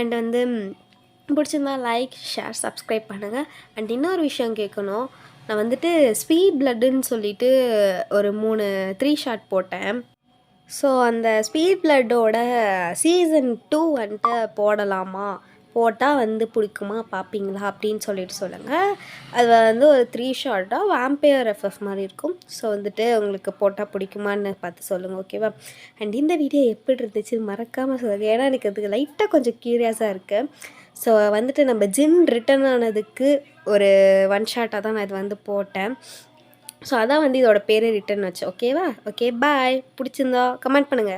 அண்ட் வந்து பிடிச்சிருந்தா லைக், ஷேர், சப்ஸ்கிரைப் பண்ணுங்கள். அண்ட் இன்னொரு விஷயம் கேட்கணும். நான் வந்துட்டு ஸ்வீட் பிளட்டுன்னு சொல்லிட்டு ஒரு 3 ஷாட் போட்டேன். ஸோ அந்த ஸ்வீட் பிளட்டோட சீசன் 2 வந்துட்டு போட்டால் வந்து பிடிக்குமா பார்ப்பீங்களா அப்படின்னு சொல்லிட்டு சொல்லுங்கள். அது வந்து ஒரு 3 ஷாட்டாக வேம்பயர் எஃப்எஃப் மாதிரி இருக்கும். ஸோ வந்துட்டு உங்களுக்கு போட்டால் பிடிக்குமான்னு பார்த்து சொல்லுங்கள், ஓகேவா? அண்ட் இந்த வீடியோ எப்படி இருந்துச்சு மறக்காமல் சொல்லுங்கள். ஏன்னா எனக்கு அதுக்கு லைட்டாக கொஞ்சம் க்யூரியாஸாக இருக்குது. ஸோ வந்துட்டு நம்ம ஜின் ரிட்டர்ன் ஆனதுக்கு ஒரு ஒன் ஷாட்டாக தான் நான் இது வந்து போட்டேன். ஸோ அதான் வந்து இதோட பேர் ரிட்டர்ன் வச்சு, ஓகேவா? ஓகே, பாய். பிடிச்சிருந்தா கமெண்ட் பண்ணுங்கள்.